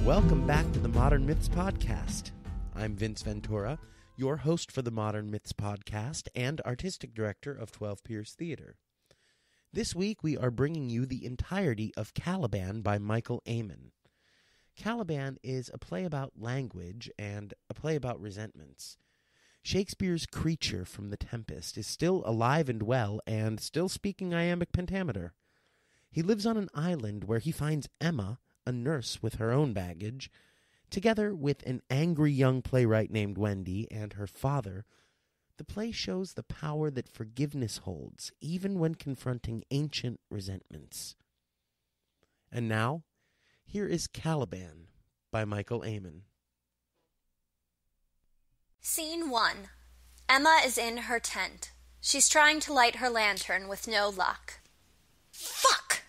Welcome back to the Modern Myths Podcast. I'm Vince Ventura, your host for the Modern Myths Podcast and artistic director of 12 Piers Theatre. This week we are bringing you the entirety of Caliban by Michael Aman. Caliban is a play about language and a play about resentments. Shakespeare's creature from the Tempest is still alive and well and still speaking iambic pentameter. He lives on an island where he finds Emma, a nurse with her own baggage, together with an angry young playwright named Wendy and her father. The play shows the power that forgiveness holds, even when confronting ancient resentments. And now, here is Caliban by Michael Aman. Scene 1. Emma is in her tent. She's trying to light her lantern with no luck. Fuck!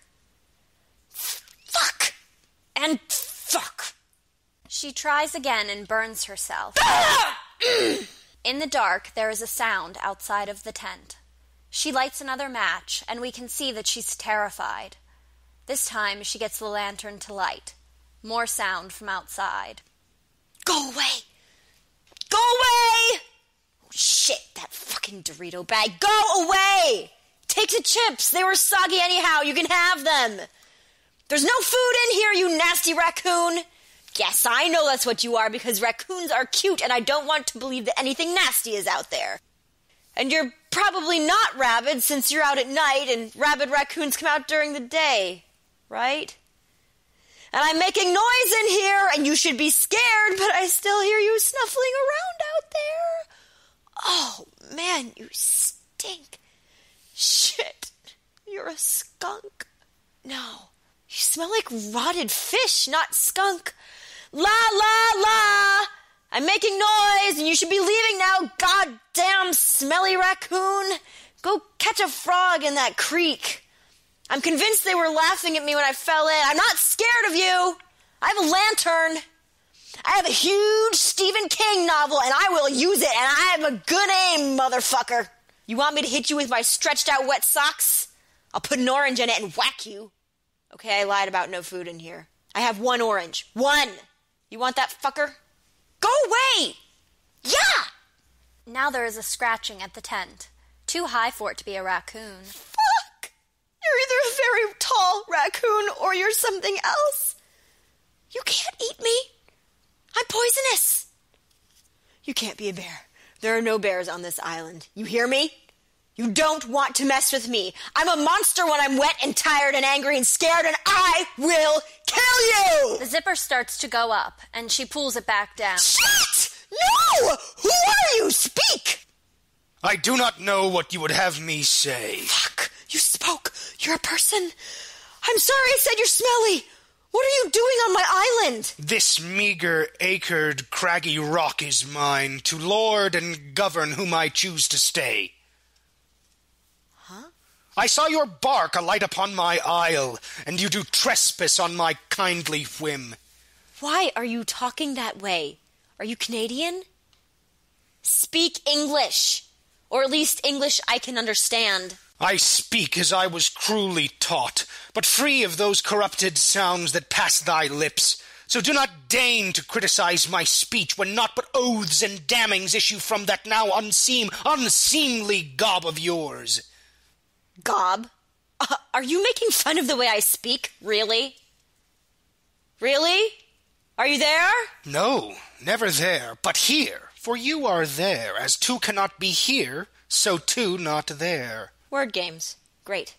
Fuck! And fuck! She tries again and burns herself. In the dark, there is a sound outside of the tent. She lights another match, and we can see that she's terrified. This time, she gets the lantern to light. More sound from outside. Go away! Go away! Oh, shit, that fucking Dorito bag. Go away! Take the chips. They were soggy anyhow. You can have them. There's no food in here, you nasty raccoon. Yes, I know that's what you are because raccoons are cute and I don't want to believe that anything nasty is out there. And you're probably not rabid since you're out at night and rabid raccoons come out during the day, right? And I'm making noise in here and you should be scared, but I still hear you snuffling around out there. Oh, man, you stink. Shit, you're a skunk. No, you smell like rotted fish, not skunk. La, la, la! I'm making noise, and you should be leaving now, goddamn smelly raccoon! Go catch a frog in that creek. I'm convinced they were laughing at me when I fell in. I'm not scared of you! I have a lantern. I have a huge Stephen King novel, and I will use it, and I have a good aim, motherfucker. You want me to hit you with my stretched-out wet socks? I'll put an orange in it and whack you. Okay, I lied about no food in here. I have 1 orange. 1! You want that, fucker? Go away! Yeah! Now there is a scratching at the tent. Too high for it to be a raccoon. Fuck! You're either a very tall raccoon or you're something else. You can't eat me. I'm poisonous. You can't be a bear. There are no bears on this island. You hear me? You don't want to mess with me. I'm a monster when I'm wet and tired and angry and scared, and I will kill you! The zipper starts to go up, and she pulls it back down. Shit! No! Who are you? Speak! I do not know what you would have me say. Fuck! You spoke. You're a person. I'm sorry I said you're smelly. What are you doing on my island? This meager, acred, craggy rock is mine, to lord and govern whom I choose to stay. I saw your bark alight upon my isle, and you do trespass on my kindly whim. Why are you talking that way? Are you Canadian? Speak English, or at least English I can understand. I speak as I was cruelly taught, but free of those corrupted sounds that pass thy lips. So do not deign to criticize my speech when naught but oaths and damnings issue from that now unseemly gob of yours. Gob? Are you making fun of the way I speak? Really? Really? Are you there? No, never there, but here. For you are there, as two cannot be here, so two not there. Word games. Great.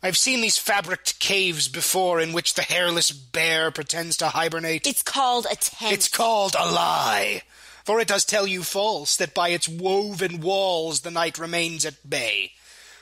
I've seen these fabricked caves before in which the hairless bear pretends to hibernate. It's called a tent. It's called a lie. For it does tell you false, that by its woven walls the night remains at bay.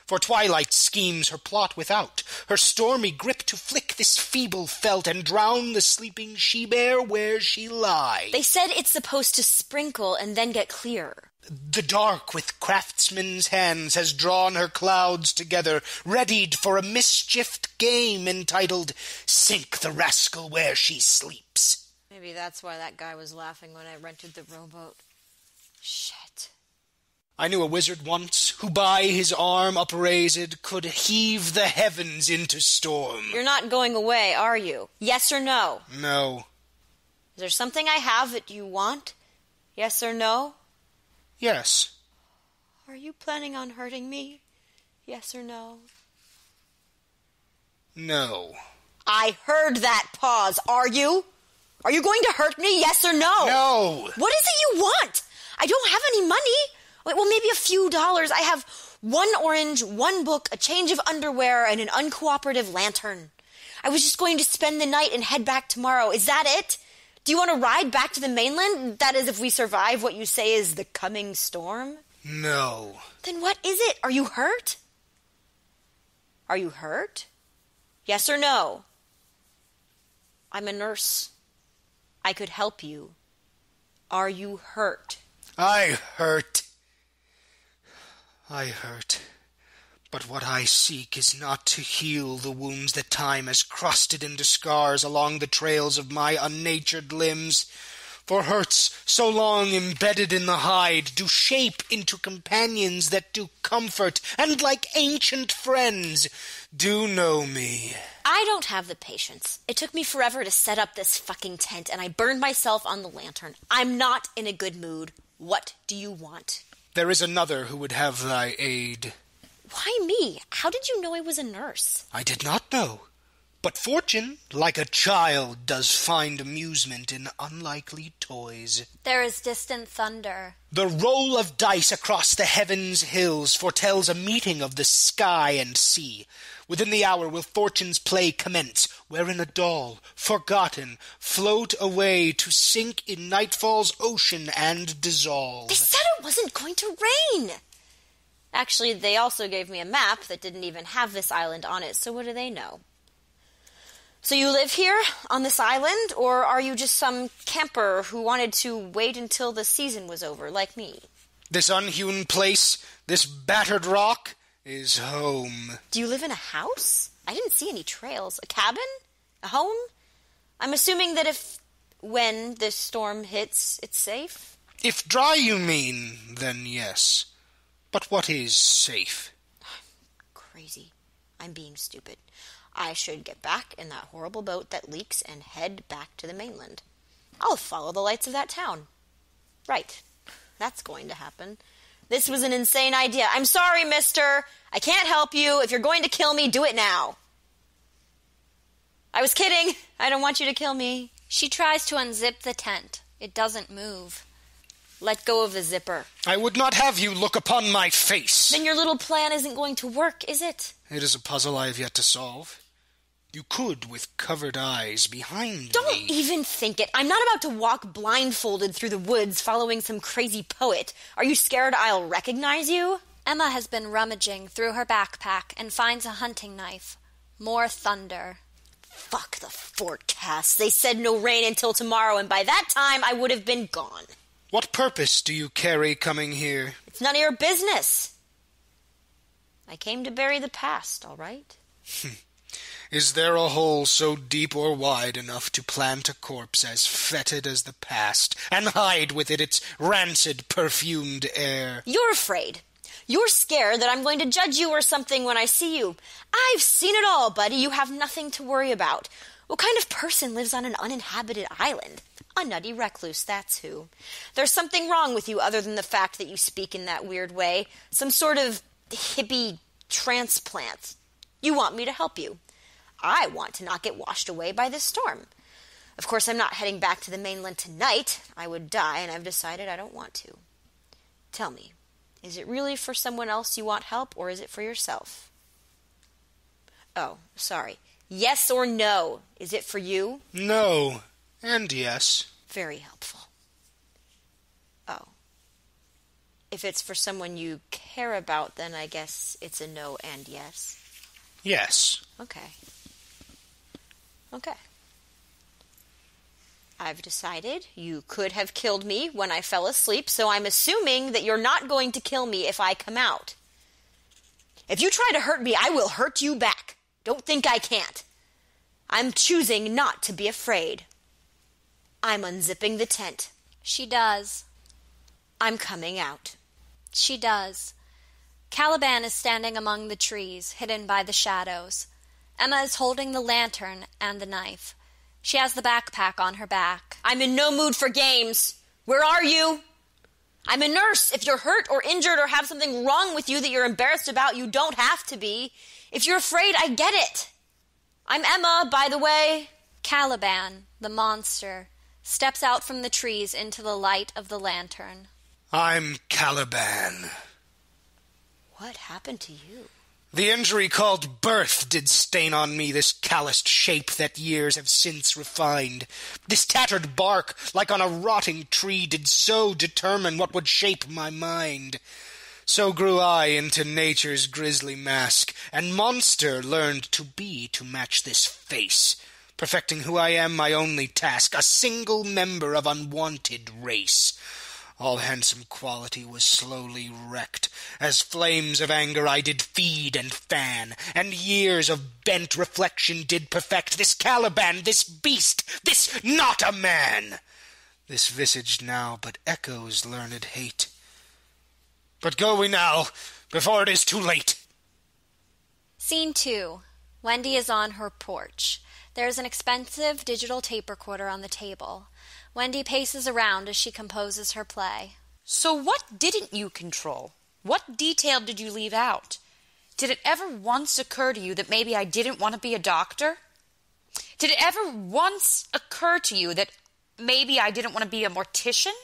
For twilight schemes her plot without, her stormy grip to flick this feeble felt and drown the sleeping she-bear where she lie. They said it's supposed to sprinkle and then get clearer. The dark with craftsman's hands has drawn her clouds together, readied for a mischieved game entitled Sink the Rascal Where She Sleeps. Maybe that's why that guy was laughing when I rented the rowboat. Shit. I knew a wizard once, who by his arm upraised could heave the heavens into storm. You're not going away, are you? Yes or no? No. Is there something I have that you want? Yes or no? Yes. Are you planning on hurting me? Yes or no? No. I heard that pause. Are you? Are you going to hurt me? Yes or no? No. What is it you want? I don't have any money. Well, maybe a few dollars. I have 1 orange, 1 book, a change of underwear, and an uncooperative lantern. I was just going to spend the night and head back tomorrow. Is that it? Do you want to ride back to the mainland? That is, if we survive what you say is the coming storm? No. Then what is it? Are you hurt? Are you hurt? Yes or no? I'm a nurse. I could help you. Are you hurt? I hurt. But what I seek is not to heal the wounds that time has crusted into scars along the trails of my unnatured limbs. For hurts so long embedded in the hide do shape into companions that do comfort, and like ancient friends do know me. I don't have the patience. It took me forever to set up this fucking tent, and I burned myself on the lantern. I'm not in a good mood. What do you want? There is another who would have thy aid. Why me? How did you know I was a nurse? I did not know. But fortune, like a child, does find amusement in unlikely toys. There is distant thunder. The roll of dice across the heavens' hills foretells a meeting of the sky and sea. Within the hour will fortune's play commence, wherein a doll, forgotten, float away to sink in nightfall's ocean and dissolve. They said it wasn't going to rain! Actually, they also gave me a map that didn't even have this island on it, so what do they know? So you live here, on this island, or are you just some camper who wanted to wait until the season was over, like me? This unhewn place, this battered rock, is home. Do you live in a house? I didn't see any trails. A cabin? A home? I'm assuming that when this storm hits, it's safe? If dry you mean, then yes. But what is safe? Crazy. I'm being stupid. I should get back in that horrible boat that leaks and head back to the mainland. I'll follow the lights of that town. Right. That's going to happen. This was an insane idea. I'm sorry, mister. I can't help you. If you're going to kill me, do it now. I was kidding. I don't want you to kill me. She tries to unzip the tent. It doesn't move. Let go of the zipper. I would not have you look upon my face. Then your little plan isn't going to work, is it? It is a puzzle I have yet to solve. You could, with covered eyes, behind me. Don't even think it. I'm not about to walk blindfolded through the woods following some crazy poet. Are you scared I'll recognize you? Emma has been rummaging through her backpack and finds a hunting knife. More thunder. Fuck the forecast. They said no rain until tomorrow, and by that time I would have been gone. What purpose do you carry coming here? It's none of your business. I came to bury the past, all right? Is there a hole so deep or wide enough to plant a corpse as fetid as the past, and hide with it its rancid, perfumed air? You're afraid. You're scared that I'm going to judge you or something when I see you. I've seen it all, buddy. You have nothing to worry about. What kind of person lives on an uninhabited island? A nutty recluse, that's who. There's something wrong with you other than the fact that you speak in that weird way. Some sort of hippie transplant. You want me to help you. I want to not get washed away by this storm. Of course, I'm not heading back to the mainland tonight. I would die, and I've decided I don't want to. Tell me, is it really for someone else you want help, or is it for yourself? Oh, sorry. Yes or no? Is it for you? No, and yes. Very helpful. Oh. If it's for someone you care about, then I guess it's a no and yes. Yes. Okay. I've decided you could have killed me when I fell asleep, so I'm assuming that you're not going to kill me if I come out. If you try to hurt me, I will hurt you back. Don't think I can't. I'm choosing not to be afraid. I'm unzipping the tent. She does. I'm coming out. She does. Caliban is standing among the trees, hidden by the shadows. Emma is holding the lantern and the knife. She has the backpack on her back. I'm in no mood for games. Where are you? I'm a nurse. If you're hurt or injured or have something wrong with you that you're embarrassed about, you don't have to be. If you're afraid, I get it. I'm Emma, by the way. Caliban, the monster, steps out from the trees into the light of the lantern. I'm Caliban. What happened to you? The injury called birth did stain on me this calloused shape that years have since refined. This tattered bark, like on a rotting tree, did so determine what would shape my mind. So grew I into nature's grisly mask, and monster learned to be to match this face, perfecting who I am my only task, a single member of unwanted race. All handsome quality was slowly wrecked, as flames of anger I did feed and fan, and years of bent reflection did perfect this Caliban, this beast, this not a man. This visage now but echoes learned hate. But go we now, before it is too late. Scene 2. Wendy is on her porch. There is an expensive digital tape recorder on the table. Wendy paces around as she composes her play. So what didn't you control? What detail did you leave out? Did it ever once occur to you that maybe I didn't want to be a doctor? Did it ever once occur to you that maybe I didn't want to be a mortician?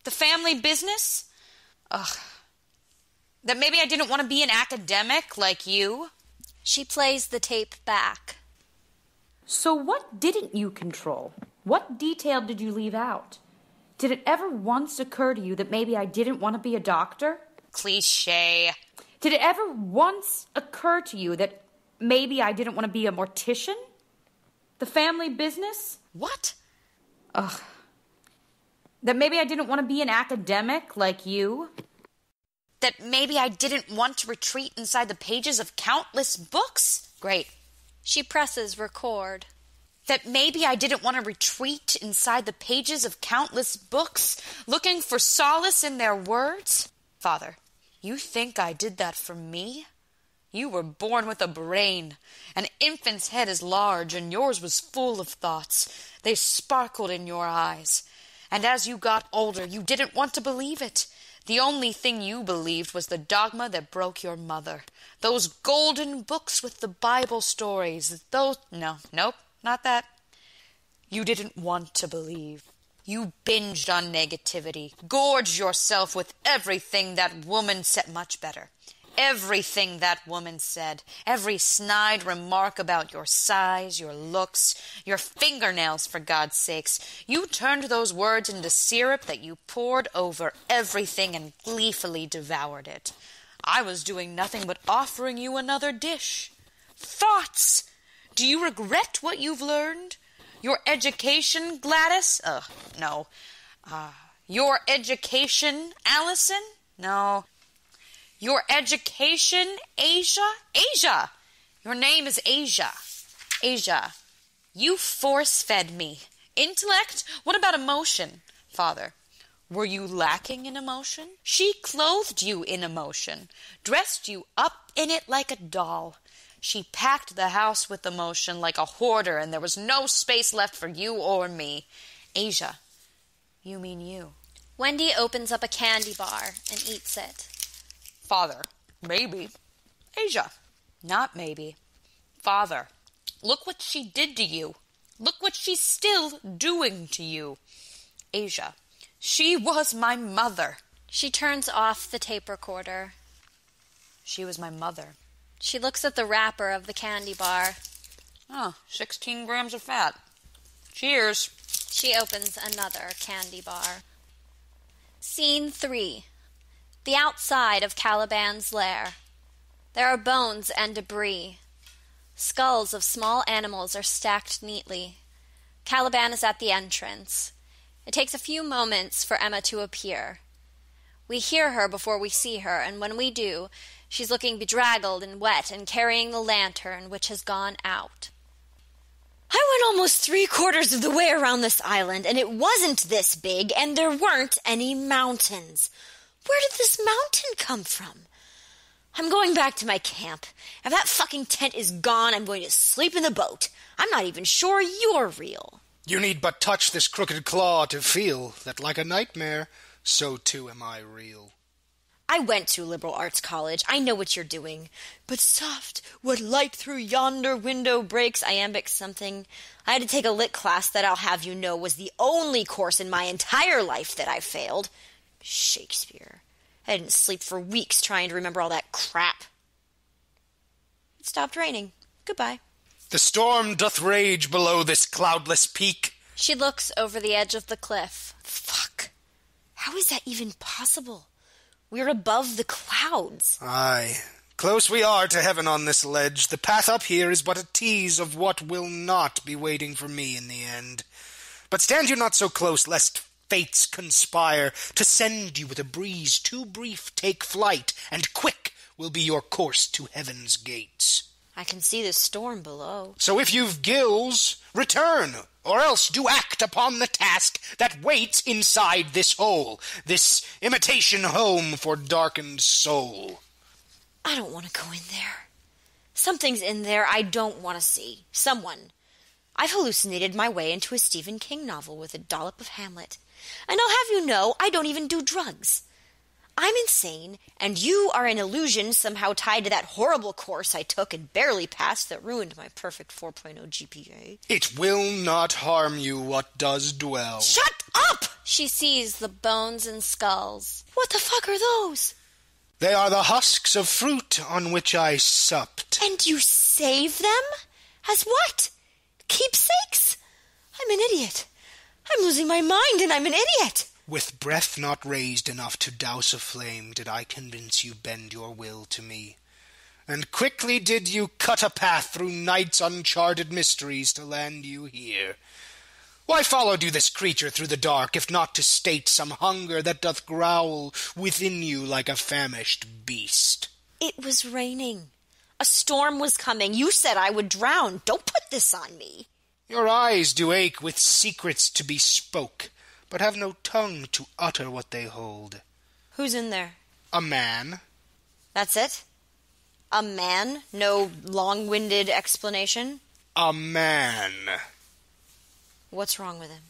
The family business? That maybe I didn't want to be an academic like you? She plays the tape back. So what didn't you control? What detail did you leave out? Did it ever once occur to you that maybe I didn't want to be a doctor? Cliché. Did it ever once occur to you that maybe I didn't want to be a mortician? The family business? What? That maybe I didn't want to be an academic like you? That maybe I didn't want to retreat inside the pages of countless books? Great. She presses record. That maybe I didn't want to retreat inside the pages of countless books, looking for solace in their words? Father, you think I did that for me? You were born with a brain. An infant's head is large, and yours was full of thoughts. They sparkled in your eyes. And as you got older, you didn't want to believe it. The only thing you believed was the dogma that broke your mother. Those golden books with the Bible stories. Nope, not that. You didn't want to believe. You binged on negativity, gorged yourself with everything that woman said. Much better. Everything that woman said. Every snide remark about your size, your looks, your fingernails, for God's sakes. You turned those words into syrup that you poured over everything and gleefully devoured it. I was doing nothing but offering you another dish. Thoughts! Do you regret what you've learned? Your education, Gladys? No. Your education, Allison? No. Your education, Asia? Asia! Your name is Asia. Asia, you force-fed me. Intellect? What about emotion? Father, were you lacking in emotion? She clothed you in emotion, dressed you up in it like a doll. She packed the house with emotion like a hoarder, and there was no space left for you or me. Asia, you mean you. Wendy opens up a candy bar and eats it. Father, maybe. Asia, not maybe. Father, look what she did to you. Look what she's still doing to you. Asia, she was my mother. She turns off the tape recorder. She was my mother. She looks at the wrapper of the candy bar. 16 grams of fat. Cheers. She opens another candy bar. Scene 3. The outside of Caliban's lair. There are bones and debris. Skulls of small animals are stacked neatly. Caliban is at the entrance. It takes a few moments for Emma to appear. We hear her before we see her, and when we do, she's looking bedraggled and wet and carrying the lantern, which has gone out. I went almost 3/4 of the way around this island, and it wasn't this big, and there weren't any mountains. Where did this mountain come from? I'm going back to my camp. If that fucking tent is gone, I'm going to sleep in the boat. I'm not even sure you're real. You need but touch this crooked claw to feel that like a nightmare, so too am I real. I went to a liberal arts college. I know what you're doing. But soft, what light through yonder window breaks, iambic something. I had to take a lit class that I'll have you know was the only course in my entire life that I failed. Shakespeare. I didn't sleep for weeks trying to remember all that crap. It stopped raining. Goodbye. The storm doth rage below this cloudless peak. She looks over the edge of the cliff. Fuck. How is that even possible? We're above the clouds. Aye. Close we are to heaven on this ledge. The path up here is but a tease of what will not be waiting for me in the end. But stand you not so close, lest fates conspire to send you with a breeze too brief take flight, and quick will be your course to heaven's gates. I can see the storm below. So if you've gills, return, or else do act upon the task that waits inside this hole, this imitation home for darkened soul. I don't want to go in there. Something's in there I don't want to see. Someone. I've hallucinated my way into a Stephen King novel with a dollop of Hamlet. And I'll have you know I don't even do drugs. I'm insane, and you are an illusion somehow tied to that horrible course I took and barely passed that ruined my perfect 4.0 GPA. It will not harm you what does dwell. Shut up! She sees the bones and skulls. What the fuck are those? They are the husks of fruit on which I supped. And you save them? As what? Keepsakes? I'm an idiot. I'm losing my mind and I'm an idiot. With breath not raised enough to douse a flame did I convince you bend your will to me. And quickly did you cut a path through night's uncharted mysteries to land you here. Why followed you this creature through the dark, if not to state some hunger that doth growl within you like a famished beast? It was raining. A storm was coming. You said I would drown. Don't put this on me. Your eyes do ache with secrets to be spoke, but have no tongue to utter what they hold. Who's in there? A man. That's it? A man? No long-winded explanation? A man. What's wrong with him?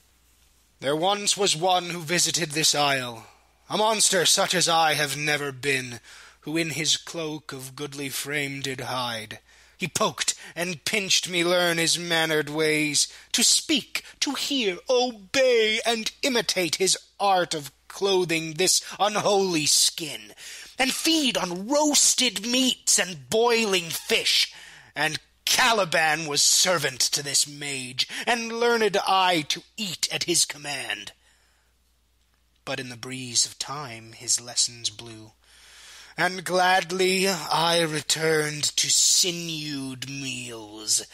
There once was one who visited this isle, a monster such as I have never been, who in his cloak of goodly frame did hide. He poked and pinched me learn his mannered ways, to speak, to hear, obey, and imitate his art of clothing this unholy skin, and feed on roasted meats and boiling fish. And Caliban was servant to this mage, and learned I to eat at his command. But in the breeze of time his lessons blew, and gladly I returned to sinewed meals.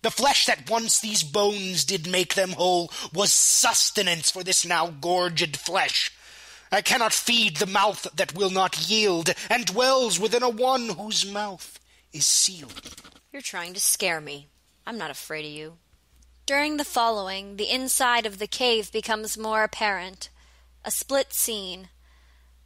The flesh that once these bones did make them whole was sustenance for this now gorged flesh. I cannot feed the mouth that will not yield, and dwells within a one whose mouth is sealed. You're trying to scare me. I'm not afraid of you. During the following, the inside of the cave becomes more apparent. A split scene.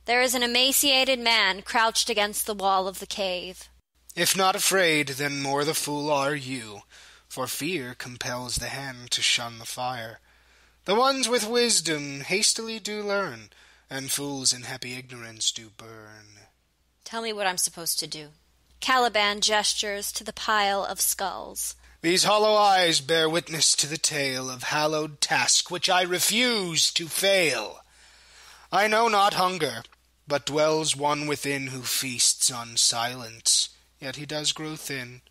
There is an emaciated man crouched against the wall of the cave. If not afraid, then more the fool are you, for fear compels the hand to shun the fire. The ones with wisdom hastily do learn, and fools in happy ignorance do burn. Tell me what I'm supposed to do. Caliban gestures to the pile of skulls. These hollow eyes bear witness to the tale of hallowed task which I refuse to fail. I know not hunger, but dwells one within who feasts on silence, yet he does grow thin.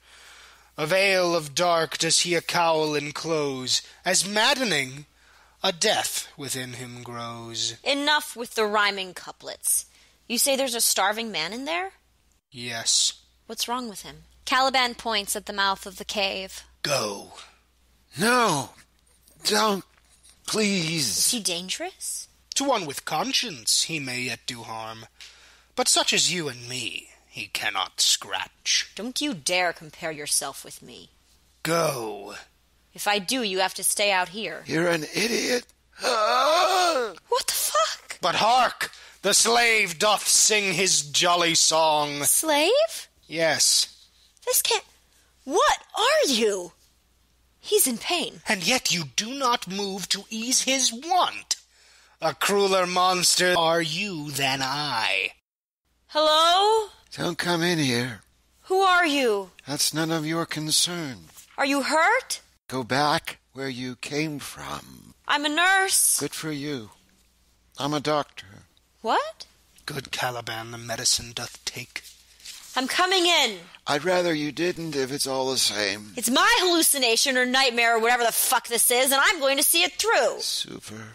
A veil of dark does he a cowl enclose, as maddening a death within him grows. Enough with the rhyming couplets. You say there's a starving man in there? Yes. What's wrong with him? Caliban points at the mouth of the cave. Go. No, don't, please. Is he dangerous? To one with conscience he may yet do harm, but such as you and me he cannot scratch. Don't you dare compare yourself with me. Go. If I do, you have to stay out here. You're an idiot. What the fuck? But hark! The slave doth sing his jolly song. Slave? Yes. This can't... What are you? He's in pain. And yet you do not move to ease his want. A crueler monster are you than I. Hello? Don't come in here. Who are you? That's none of your concern. Are you hurt? Go back where you came from. I'm a nurse. Good for you. I'm a doctor. What? Good Caliban, the medicine doth take. I'm coming in. I'd rather you didn't if it's all the same. It's my hallucination or nightmare or whatever the fuck this is, and I'm going to see it through. Super.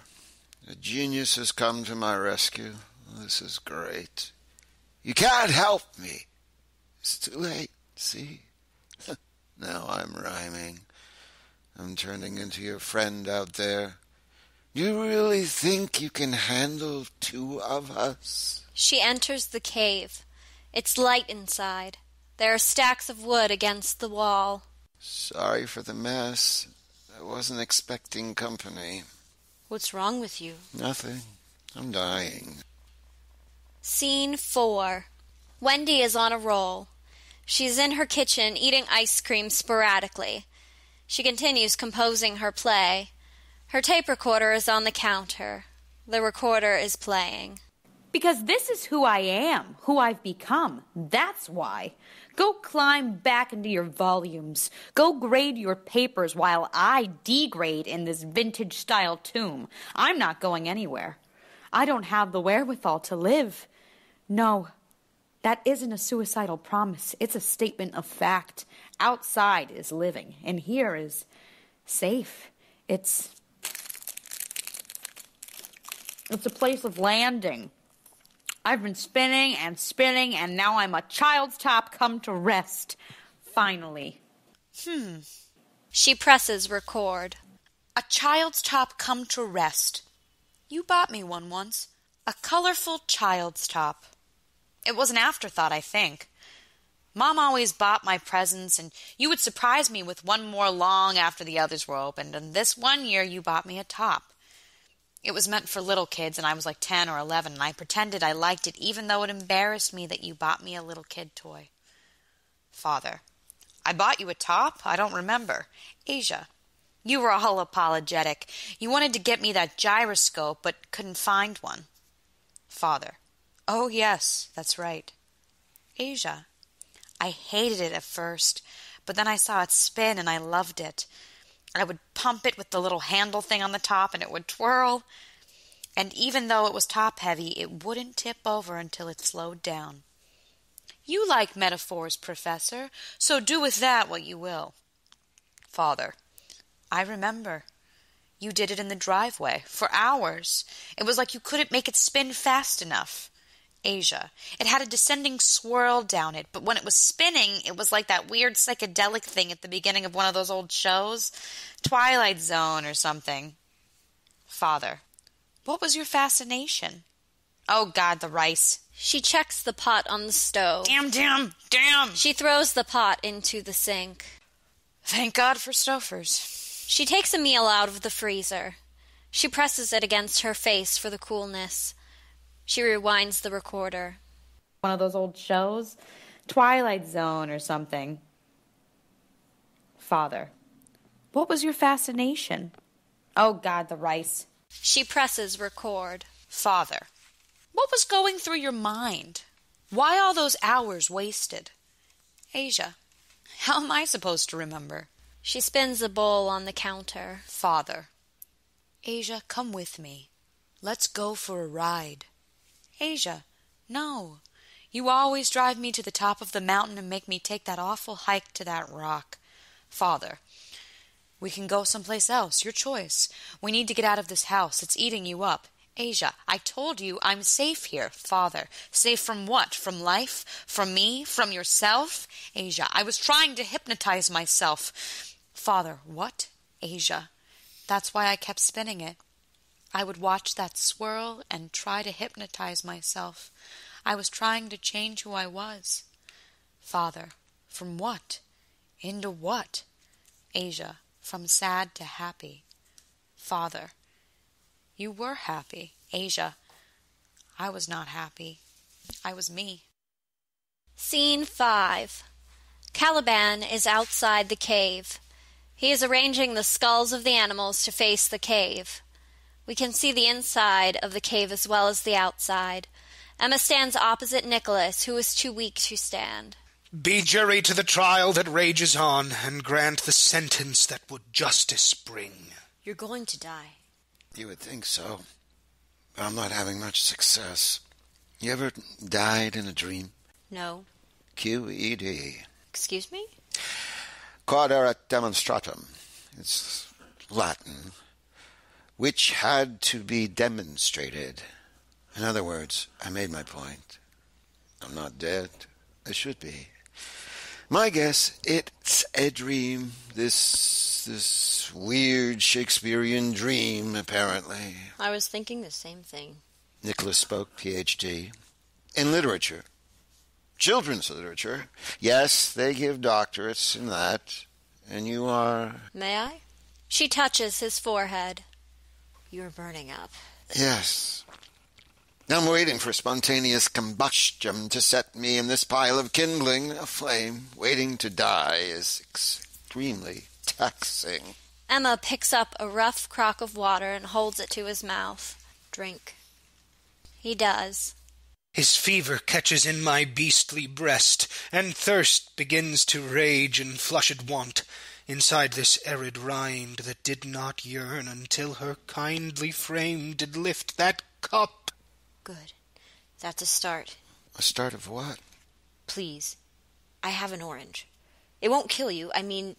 A genius has come to my rescue. This is great. You can't help me. It's too late, see? Now I'm rhyming. I'm turning into your friend out there. You really think you can handle two of us? She enters the cave. It's light inside. There are stacks of wood against the wall. Sorry for the mess. I wasn't expecting company. What's wrong with you? Nothing. I'm dying. Scene 4. Wendy is on a roll. She's in her kitchen eating ice cream sporadically. She continues composing her play. Her tape recorder is on the counter. The recorder is playing. Because this is who I am, who I've become. That's why. Go climb back into your volumes. Go grade your papers while I degrade in this vintage-style tomb. I'm not going anywhere. I don't have the wherewithal to live. No, that isn't a suicidal promise. It's a statement of fact. Outside is living, and here is safe. It's a place of landing. I've been spinning, and now I'm a child's top come to rest. Finally. She presses record. A child's top come to rest. You bought me one once. A colorful child's top. It was an afterthought, I think. Mom always bought my presents, and you would surprise me with one more long after the others were opened, and this one year you bought me a top. It was meant for little kids, and I was like 10 or 11, and I pretended I liked it, even though it embarrassed me that you bought me a little kid toy. Father, I bought you a top? I don't remember. Asia, you were all apologetic. You wanted to get me that gyroscope, but couldn't find one. Father, oh yes, that's right. Asia, I hated it at first, but then I saw it spin, and I loved it. I would pump it with the little handle thing on the top, and it would twirl. And even though it was top-heavy, it wouldn't tip over until it slowed down. You like metaphors, Professor, so do with that what you will. Father, I remember. You did it in the driveway, for hours. It was like you couldn't make it spin fast enough. Asia, it had a descending swirl down it, but when it was spinning, it was like that weird psychedelic thing at the beginning of one of those old shows, Twilight Zone or something. Father, what was your fascination? Oh, God, the rice. She checks the pot on the stove. Damn! She throws the pot into the sink. Thank God for Stofers. She takes a meal out of the freezer. She presses it against her face for the coolness. She rewinds the recorder. One of those old shows, Twilight Zone or something. Father, what was your fascination? Oh, God, the rice. She presses record. Father, what was going through your mind? Why all those hours wasted? Asia, how am I supposed to remember? She spins a bowl on the counter. Father, Asia, come with me. Let's go for a ride. Asia, no. You always drive me to the top of the mountain and make me take that awful hike to that rock. Father, we can go someplace else, your choice. We need to get out of this house. It's eating you up. Asia, I told you I'm safe here. Father, safe from what? From life? From me? From yourself? Asia, I was trying to hypnotize myself. Father, what? Asia, that's why I kept spinning it. I would watch that swirl and try to hypnotize myself. I was trying to change who I was. Father, from what? Into what? Asia, from sad to happy. Father, you were happy. Asia, I was not happy. I was me. Scene 5. Caliban is outside the cave. He is arranging the skulls of the animals to face the cave. We can see the inside of the cave as well as the outside. Emma stands opposite Nicholas, who is too weak to stand. Be jury to the trial that rages on, and grant the sentence that would justice bring. You're going to die. You would think so, but I'm not having much success. You ever died in a dream? No. QED. Excuse me? Quaderat demonstratum. It's Latin. Which had to be demonstrated. In other words, I made my point. I'm not dead. I should be. My guess, it's a dream. This weird Shakespearean dream, apparently. I was thinking the same thing. Nicholas spoke, Ph.D. in literature. Children's literature. Yes, they give doctorates in that. And you are... May I? She touches his forehead. You're burning up. Yes. I'm waiting for spontaneous combustion to set me in this pile of kindling. A flame waiting to die is extremely taxing. Emma picks up a rough crock of water and holds it to his mouth. Drink. He does. His fever catches in my beastly breast, and thirst begins to rage in flushed want inside this arid rind that did not yearn until her kindly frame did lift that cup. Good. That's a start. A start of what? Please. I have an orange. It won't kill you. I mean,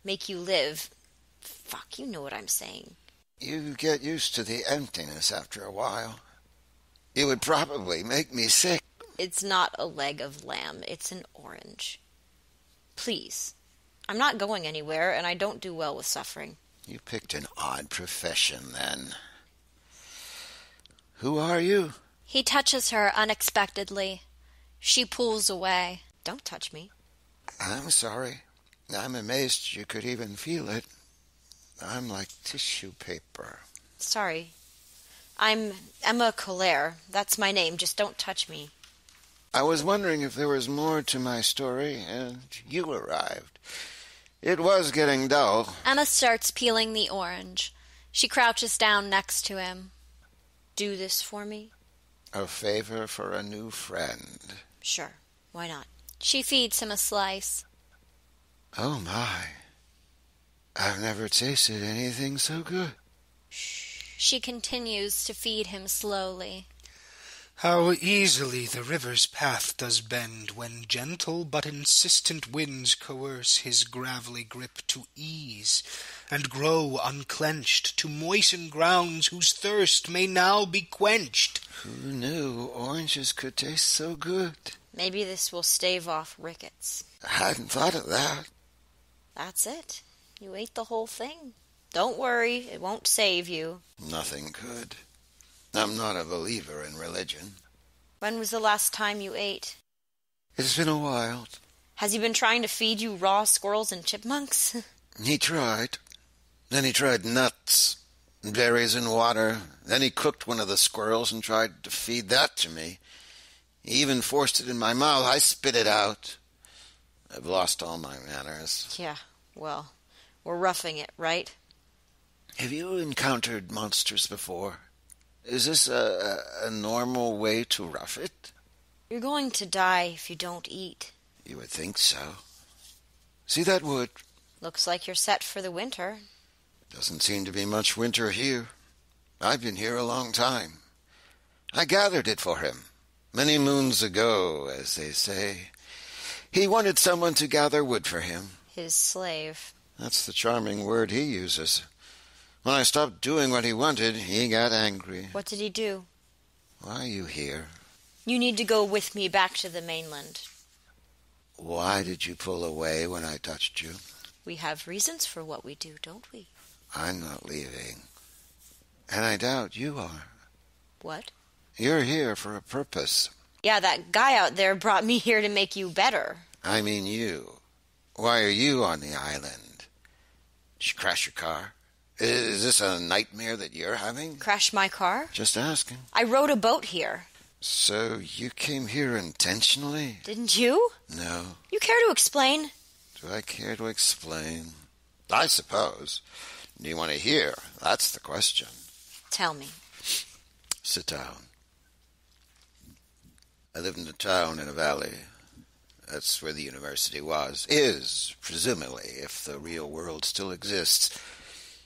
make you live. Fuck, you know what I'm saying. You get used to the emptiness after a while. It would probably make me sick. It's not a leg of lamb. It's an orange. Please. I'm not going anywhere, and I don't do well with suffering. You picked an odd profession, then. Who are you? He touches her unexpectedly. She pulls away. Don't touch me. I'm sorry. I'm amazed you could even feel it. I'm like tissue paper. Sorry. I'm Emma Colère. That's my name. Just don't touch me. I was wondering if there was more to my story, and you arrived. It was getting dull. Emma starts peeling the orange. She crouches down next to him. Do this for me? A favor for a new friend. Sure. Why not? She feeds him a slice. Oh, my. I've never tasted anything so good. She continues to feed him slowly. How easily the river's path does bend when gentle but insistent winds coerce his gravelly grip to ease, and grow unclenched to moisten grounds whose thirst may now be quenched. Who knew oranges could taste so good? Maybe this will stave off rickets. I hadn't thought of that. That's it. You ate the whole thing. Don't worry, it won't save you. Nothing could. I'm not a believer in religion. When was the last time you ate? It's been a while. Has he been trying to feed you raw squirrels and chipmunks? He tried. Then he tried nuts, berries and water. Then he cooked one of the squirrels and tried to feed that to me. He even forced it in my mouth. I spit it out. I've lost all my manners. Yeah, well, we're roughing it, right? Have you encountered monsters before? Is this a normal way to rough it? You're going to die if you don't eat. You would think so. See that wood? Looks like you're set for the winter. Doesn't seem to be much winter here. I've been here a long time. I gathered it for him. Many moons ago, as they say. He wanted someone to gather wood for him. His slave. That's the charming word he uses. When I stopped doing what he wanted, he got angry. What did he do? Why are you here? You need to go with me back to the mainland. Why did you pull away when I touched you? We have reasons for what we do, don't we? I'm not leaving. And I doubt you are. What? You're here for a purpose. Yeah, that guy out there brought me here to make you better. I mean you. Why are you on the island? Did you crash your car? Is this a nightmare that you're having? Crash my car? Just asking. I rode a boat here. So you came here intentionally? Didn't you? No. You care to explain? Do I care to explain? I suppose. Do you want to hear? That's the question. Tell me. Sit down. I lived in a town in a valley. That's where the university was. Is, presumably, if the real world still exists.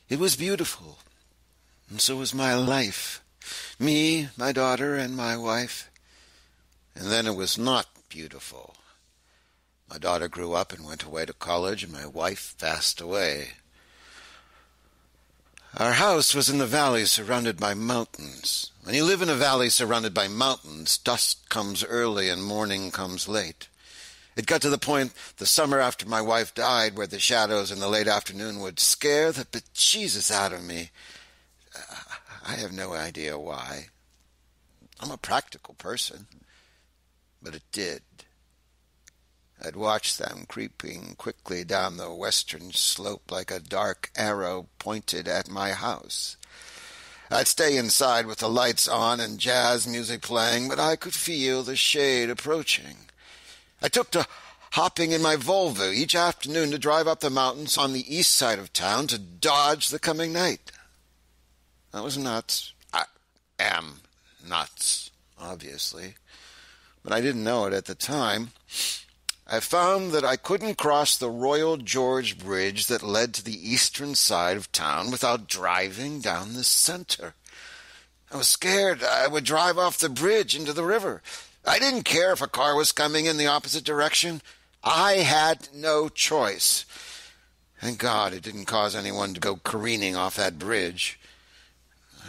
It was beautiful. And so was my life. Me, my daughter, and my wife. And then it was not beautiful. My daughter grew up and went away to college, and my wife passed away. Our house was in the valley surrounded by mountains. When you live in a valley surrounded by mountains, dusk comes early and morning comes late. It got to the point the summer after my wife died where the shadows in the late afternoon would scare the bejesus out of me. I have no idea why. I'm a practical person, but it did. I'd watch them creeping quickly down the western slope like a dark arrow pointed at my house. I'd stay inside with the lights on and jazz music playing, but I could feel the shade approaching. I took to hopping in my Volvo each afternoon to drive up the mountains on the east side of town to dodge the coming night. I was nuts. I am nuts, obviously, but I didn't know it at the time. I found that I couldn't cross the Royal George Bridge that led to the eastern side of town without driving down the center. I was scared I would drive off the bridge into the river. I didn't care if a car was coming in the opposite direction. I had no choice. Thank God it didn't cause anyone to go careening off that bridge.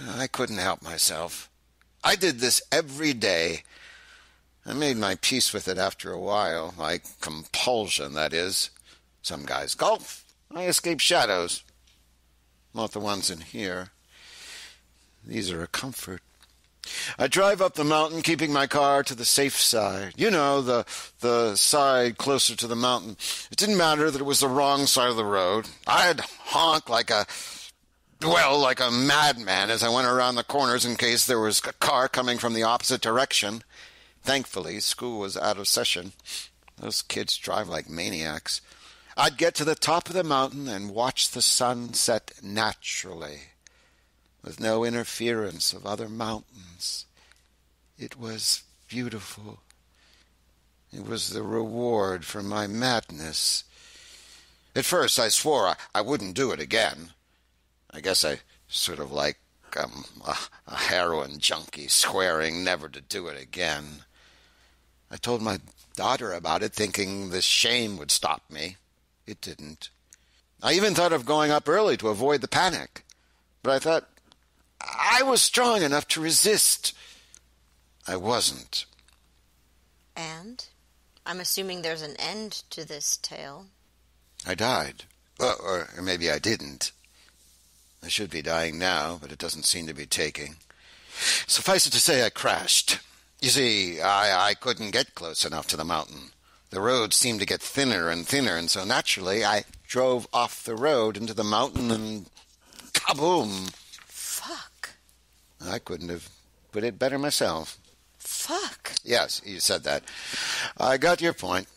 I couldn't help myself. I did this every day. I made my peace with it after a while, like compulsion, that is. Some guys golf. I escape shadows. Not the ones in here. These are a comfort. I drive up the mountain, keeping my car to the safe side. You know, the side closer to the mountain. It didn't matter that it was the wrong side of the road. I'd honk like a madman as I went around the corners in case there was a car coming from the opposite direction. Thankfully, school was out of session. Those kids drive like maniacs. I'd get to the top of the mountain and watch the sun set naturally, with no interference of other mountains. It was beautiful. It was the reward for my madness. At first I swore I wouldn't do it again. I guess I sort of like a heroin junkie swearing never to do it again. I told my daughter about it, thinking the shame would stop me. It didn't. I even thought of going up early to avoid the panic. But I thought I was strong enough to resist. I wasn't. And? I'm assuming there's an end to this tale. I died. Well, or maybe I didn't. I should be dying now, but it doesn't seem to be taking. Suffice it to say, I crashed. You see, I couldn't get close enough to the mountain. The road seemed to get thinner and thinner, and so naturally I drove off the road into the mountain and kaboom! Fuck. I couldn't have put it better myself. Fuck. Yes, you said that. I got your point.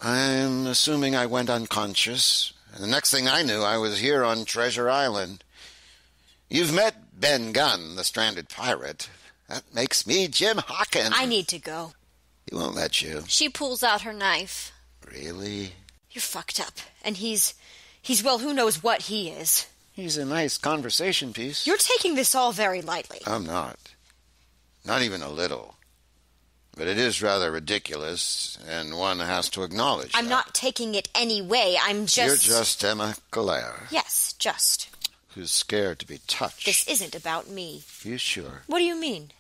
I'm assuming I went unconscious, and the next thing I knew, I was here on Treasure Island. You've met Ben Gunn, the stranded pirate. That makes me Jim Hawkins. I need to go. He won't let you. She pulls out her knife. Really? You're fucked up. And he's well, who knows what he is. He's a nice conversation piece. You're taking this all very lightly. I'm not. Not even a little. But it is rather ridiculous, and one has to acknowledge I'm that. not taking it any way. I'm just... You're just Emma Galaire. Yes, just. Who's scared to be touched. This isn't about me. You sure? What do you mean?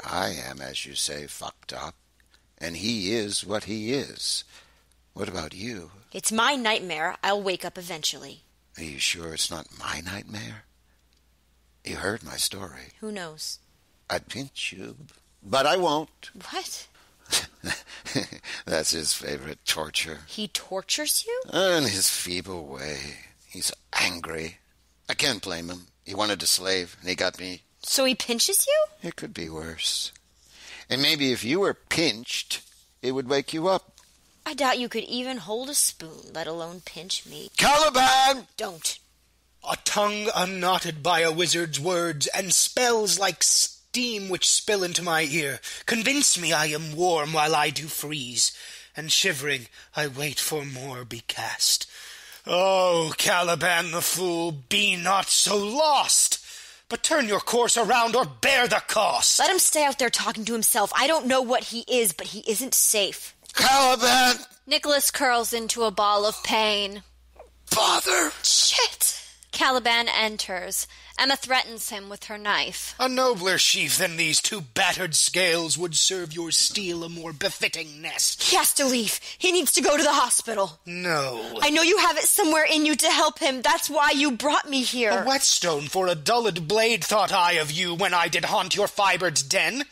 I am, as you say, fucked up. And he is what he is. What about you? It's my nightmare. I'll wake up eventually. Are you sure it's not my nightmare? You heard my story. Who knows? I'd pinch you, but I won't. What? That's his favorite torture. He tortures you? In his feeble way. He's angry. I can't blame him. He wanted to slave, and he got me. So he pinches you? It could be worse. And maybe if you were pinched, it would wake you up. I doubt you could even hold a spoon, let alone pinch me. Caliban! Don't. A tongue unknotted by a wizard's words, and spells like steam which spill into my ear, convince me I am warm while I do freeze, and shivering I wait for more be cast. Oh, Caliban the fool, be not so lost, but turn your course around or bear the cost. Let him stay out there talking to himself. I don't know what he is, but he isn't safe. Caliban! Nicholas curls into a ball of pain. Father! Shit! Caliban enters. Emma threatens him with her knife. A nobler sheath than these two battered scales would serve your steel a more befitting nest. He has to leave. He needs to go to the hospital. No. I know you have it somewhere in you to help him. That's why you brought me here. A whetstone for a dulled blade thought I of you when I did haunt your fibered den.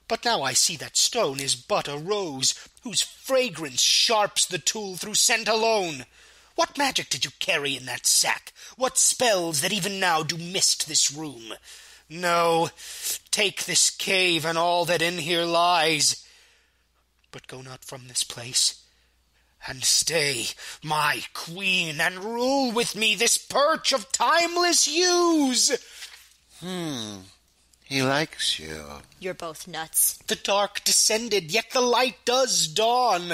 But now I see that stone is but a rose, whose fragrance sharps the tool through scent alone. What magic did you carry in that sack? What spells that even now do mist this room? No, take this cave and all that in here lies, but go not from this place, and stay, my queen, and rule with me this perch of timeless yews. He likes you. You're both nuts. The dark descended, yet the light does dawn.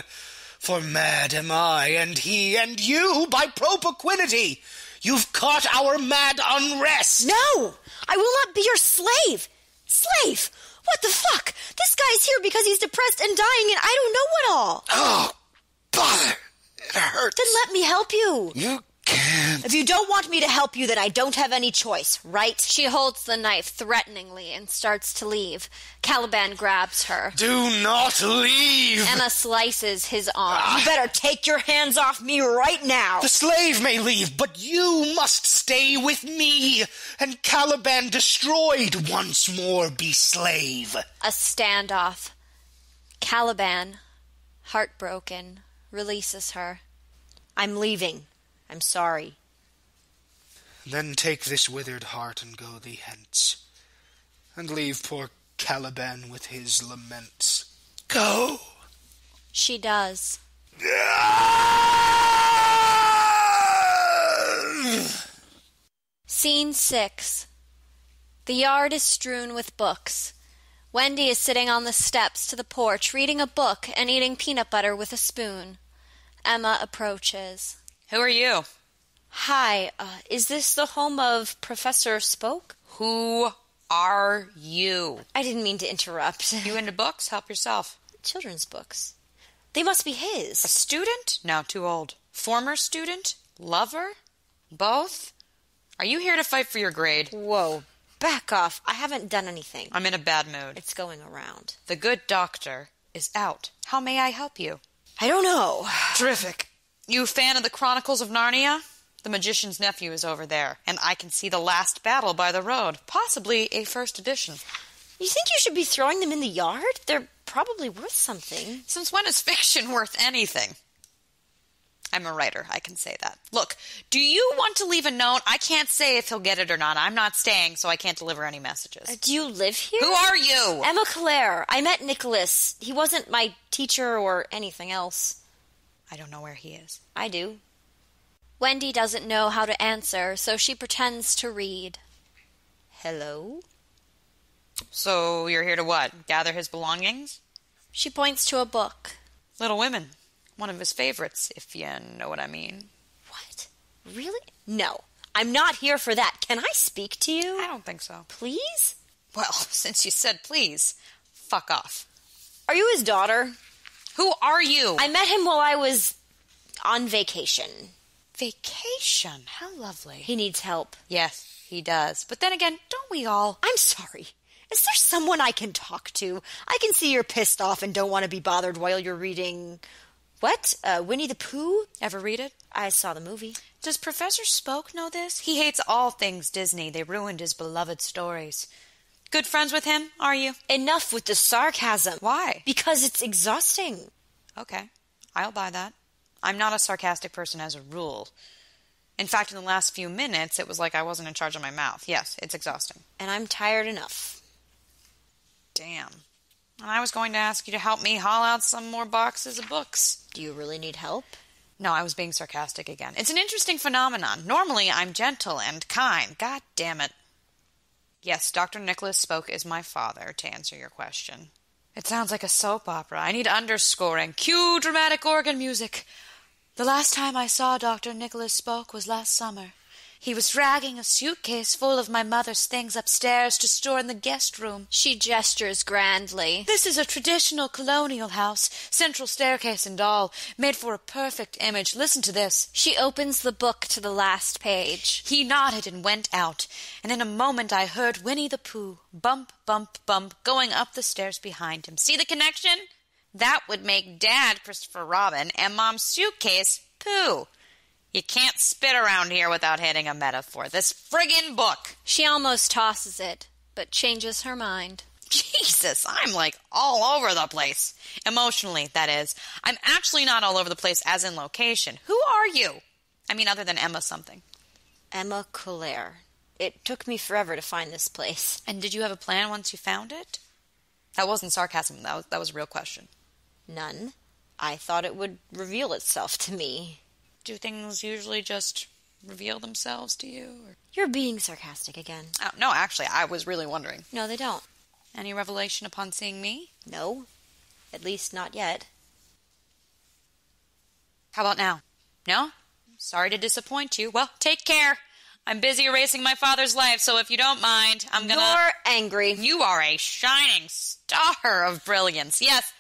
For mad am I, and he, and you, by propinquity. You've caught our mad unrest. No! I will not be your slave! Slave! What the fuck? This guy's here because he's depressed and dying and I don't know what all. Oh, bother! It hurts. Then let me help you. You can't. If you don't want me to help you, then I don't have any choice, right? She holds the knife threateningly and starts to leave. Caliban grabs her. Do not leave. Emma slices his arm. You better take your hands off me right now. The slave may leave, but you must stay with me, and Caliban destroyed once more be slave. A standoff. Caliban, heartbroken, releases her. I'm leaving. I'm sorry. Then take this withered heart and go thee hence, and leave poor Caliban with his laments. Go. She does. Scene 6. The yard is strewn with books. Wendy is sitting on the steps to the porch reading a book and eating peanut butter with a spoon. Emma approaches. Who are you? Hi, is this the home of Professor Spoke? Who are you? I didn't mean to interrupt. You into books? Help yourself. Children's books. They must be A his. student? No, too old. Former student? Lover? Both? Are you here to fight for your grade? Whoa, back off. I haven't done anything. I'm in a bad mood. It's going around. The good doctor is out. How may I help you? I don't know. Terrific. You a fan of the Chronicles of Narnia? The magician's nephew is over there, and I can see the last battle by the road. Possibly a first edition. You think you should be throwing them in the yard? They're probably worth something. Since when is fiction worth anything? I'm a writer, I can say that. Look, do you want to leave a note? I can't say if he'll get it or not. I'm not staying, so I can't deliver any messages. Do you live here? Who are you? Emma Claire. I met Nicholas. He wasn't my teacher or anything else. I don't know where he is. I do. Wendy doesn't know how to answer, so she pretends to read. Hello? So you're here to what? Gather his belongings? She points to a book. Little Women. One of his favorites, if you know what I mean. What? Really? No. I'm not here for that. Can I speak to you? I don't think so. Please? Well, since you said please, fuck off. Are you his daughter? Who are you? I met him while I was on vacation. Vacation. How lovely. He needs help. Yes, he does. But then again, don't we all? I'm sorry. Is there someone I can talk to? I can see you're pissed off and don't want to be bothered while you're reading... What? Winnie the Pooh? Ever read it? I saw the movie. Does Professor Spoke know this? He hates all things Disney. They ruined his beloved stories. Good friends with him, are you? Enough with the sarcasm. Why? Because it's exhausting. Okay, I'll buy that. I'm not a sarcastic person as a rule. In fact, in the last few minutes, it was like I wasn't in charge of my mouth. Yes, it's exhausting. And I'm tired enough. Damn. And I was going to ask you to help me haul out some more boxes of books. Do you really need help? No, I was being sarcastic again. It's an interesting phenomenon. Normally, I'm gentle and kind. God damn it. Yes, Dr. Nicholas Spoke is my father, to answer your question. It sounds like a soap opera. I need underscoring. Cue dramatic organ music. The last time I saw Dr. Nicholas Spoke was last summer. He was dragging a suitcase full of my mother's things upstairs to store in the guest room. She gestures grandly. This is a traditional colonial house, central staircase and all, made for a perfect image. Listen to this. She opens the book to the last page. He nodded and went out, and in a moment I heard Winnie the Pooh, bump, bump, bump, going up the stairs behind him. See the connection? That would make Dad Christopher Robin and Mom's suitcase Pooh. You can't spit around here without hitting a metaphor. This friggin' book. She almost tosses it, but changes her mind. Jesus, I'm like all over the place. Emotionally, that is. I'm actually not all over the place as in location. Who are you? I mean, other than Emma something. Emma Coulaire. It took me forever to find this place. And did you have a plan once you found it? That wasn't sarcasm. That was a real question. None. I thought it would reveal itself to me. Do things usually just reveal themselves to you? Or? You're being sarcastic again. Oh, no, actually, I was really wondering. No, they don't. Any revelation upon seeing me? No. At least not yet. How about now? No? Sorry to disappoint you. Well, take care. I'm busy erasing my father's life, so if you don't mind, I'm gonna... You're angry. You are a shining star of brilliance. Yes,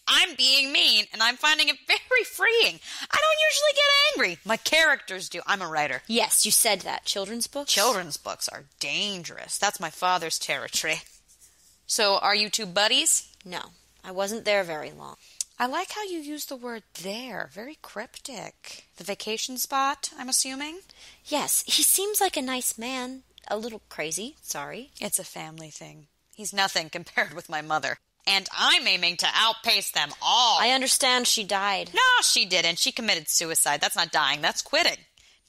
I'm being mean, and I'm finding it very freeing. I don't usually get angry. My characters do. I'm a writer. Yes, you said that. Children's books? Children's books are dangerous. That's my father's territory. So, are you two buddies? No, I wasn't there very long. I like how you use the word there. Very cryptic. The vacation spot, I'm assuming? Yes, he seems like a nice man. A little crazy, sorry. It's a family thing. He's nothing compared with my mother. And I'm aiming to outpace them all. I understand she died. No, she didn't. She committed suicide. That's not dying. That's quitting.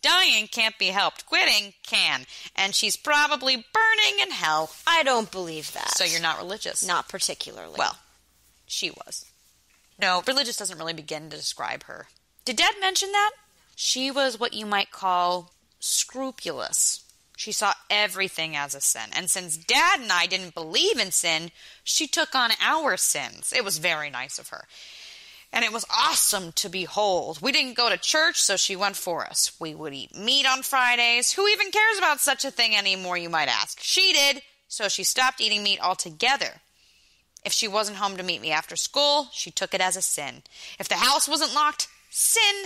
Dying can't be helped. Quitting can. And she's probably burning in hell. I don't believe that. So you're not religious? Not particularly. Well, she was. No, religious doesn't really begin to describe her. Did Dad mention that? She was what you might call scrupulous. She saw everything as a sin. And since Dad and I didn't believe in sin, she took on our sins. It was very nice of her. And it was awesome to behold. We didn't go to church, so she went for us. We would eat meat on Fridays. Who even cares about such a thing anymore, you might ask? She did, so she stopped eating meat altogether. If she wasn't home to meet me after school, she took it as a sin. If the house wasn't locked, sin.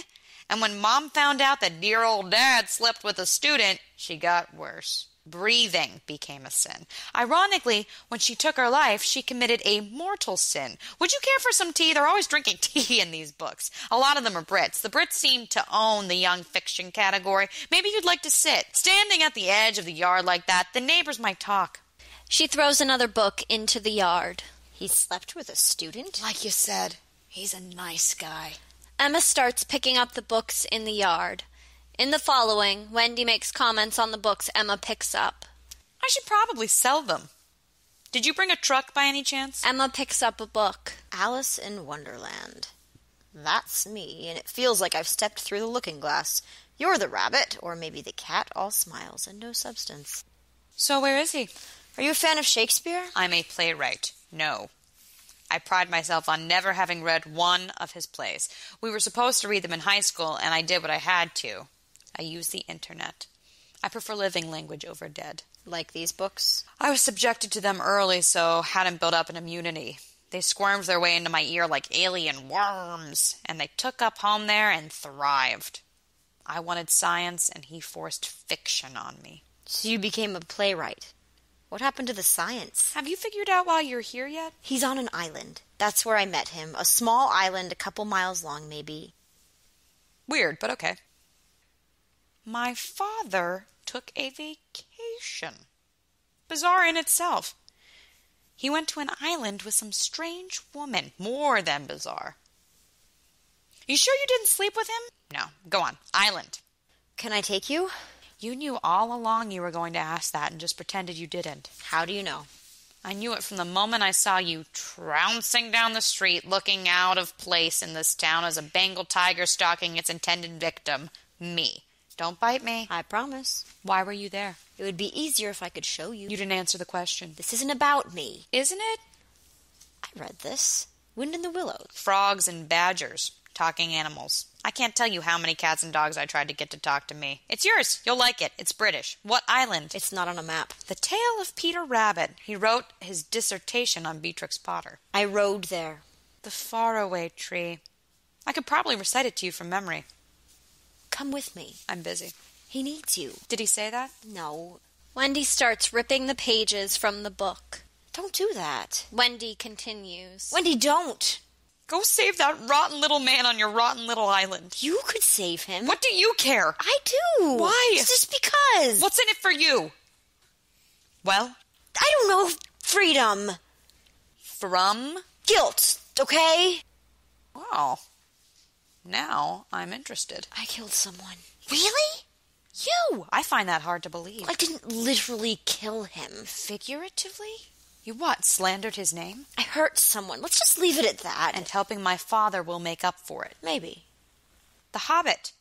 And when Mom found out that dear old Dad slept with a student, she got worse. Breathing became a sin. Ironically, when she took her life, she committed a mortal sin. Would you care for some tea? They're always drinking tea in these books. A lot of them are Brits. The Brits seem to own the young fiction category. Maybe you'd like to sit. Standing at the edge of the yard like that, the neighbors might talk. She throws another book into the yard. He slept with a student? Like you said, he's a nice guy. Emma starts picking up the books in the yard. In the following, Wendy makes comments on the books Emma picks up. I should probably sell them. Did you bring a truck by any chance? Emma picks up a book. Alice in Wonderland. That's me, and it feels like I've stepped through the looking glass. You're the rabbit, or maybe the cat, all smiles and no substance. So where is he? Are you a fan of Shakespeare? I'm a playwright. No. I pride myself on never having read one of his plays. We were supposed to read them in high school, and I did what I had to. I use the internet. I prefer living language over dead. Like these books? I was subjected to them early, so hadn't built up an immunity. They squirmed their way into my ear like alien worms, and they took up home there and thrived. I wanted science, and he forced fiction on me. So you became a playwright. What happened to the science? Have you figured out why you're here yet? He's on an island. That's where I met him. A small island, a couple miles long, maybe. Weird, but okay. My father took a vacation. Bizarre in itself. He went to an island with some strange woman. More than bizarre. You sure you didn't sleep with him? No. Go on. Island. Can I take you? You knew all along you were going to ask that and just pretended you didn't. How do you know? I knew it from the moment I saw you trouncing down the street, looking out of place in this town as a Bengal tiger stalking its intended victim, me. Don't bite me. I promise. Why were you there? It would be easier if I could show you. You didn't answer the question. This isn't about me. Isn't it? I read this. Wind in the Willows. Frogs and badgers. Talking animals. I can't tell you how many cats and dogs I tried to get to talk to me. It's yours. You'll like it. It's British. What island? It's not on a map. The Tale of Peter Rabbit. He wrote his dissertation on Beatrix Potter. I rode there. The faraway tree. I could probably recite it to you from memory. Come with me. I'm busy. He needs you. Did he say that? No. Wendy starts ripping the pages from the book. Don't do that. Wendy continues. Wendy, don't. Go save that rotten little man on your rotten little island. You could save him. What do you care? I do. Why? Just because. What's in it for you? Well? I don't know. Freedom. From? Guilt, okay? Wow. Now I'm interested. I killed someone. Really? You! I find that hard to believe. I didn't literally kill him. Figuratively? You what, slandered his name? I hurt someone. Let's just leave it at that. And helping my father will make up for it. Maybe. The Hobbit.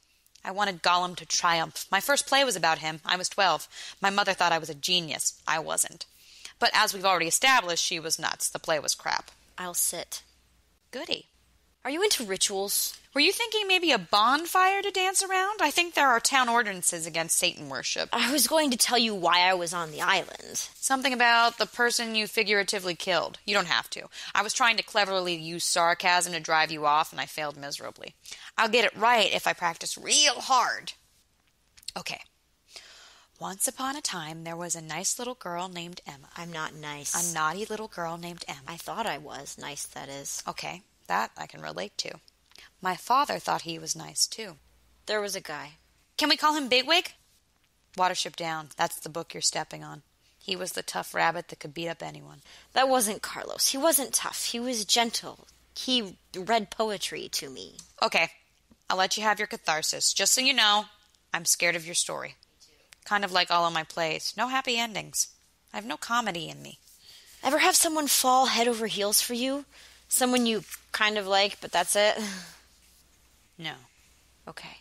I wanted Gollum to triumph. My first play was about him. I was 12. My mother thought I was a genius. I wasn't. But as we've already established, she was nuts. The play was crap. I'll sit. Goody. Are you into rituals? Were you thinking maybe a bonfire to dance around? I think there are town ordinances against Satan worship. I was going to tell you why I was on the island. Something about the person you figuratively killed. You don't have to. I was trying to cleverly use sarcasm to drive you off, and I failed miserably. I'll get it right if I practice real hard. Okay. Once upon a time, there was a nice little girl named Emma. I'm not nice. A naughty little girl named Emma. I thought I was. Nice, that is. Okay, that I can relate to. My father thought he was nice, too. There was a guy. Can we call him Bigwig? Watership Down. That's the book you're stepping on. He was the tough rabbit that could beat up anyone. That wasn't Carlos. He wasn't tough. He was gentle. He read poetry to me. Okay, I'll let you have your catharsis. Just so you know, I'm scared of your story. Kind of like all of my plays. No happy endings. I have no comedy in me. Ever have someone fall head over heels for you? Someone you kind of like, but that's it? No. Okay.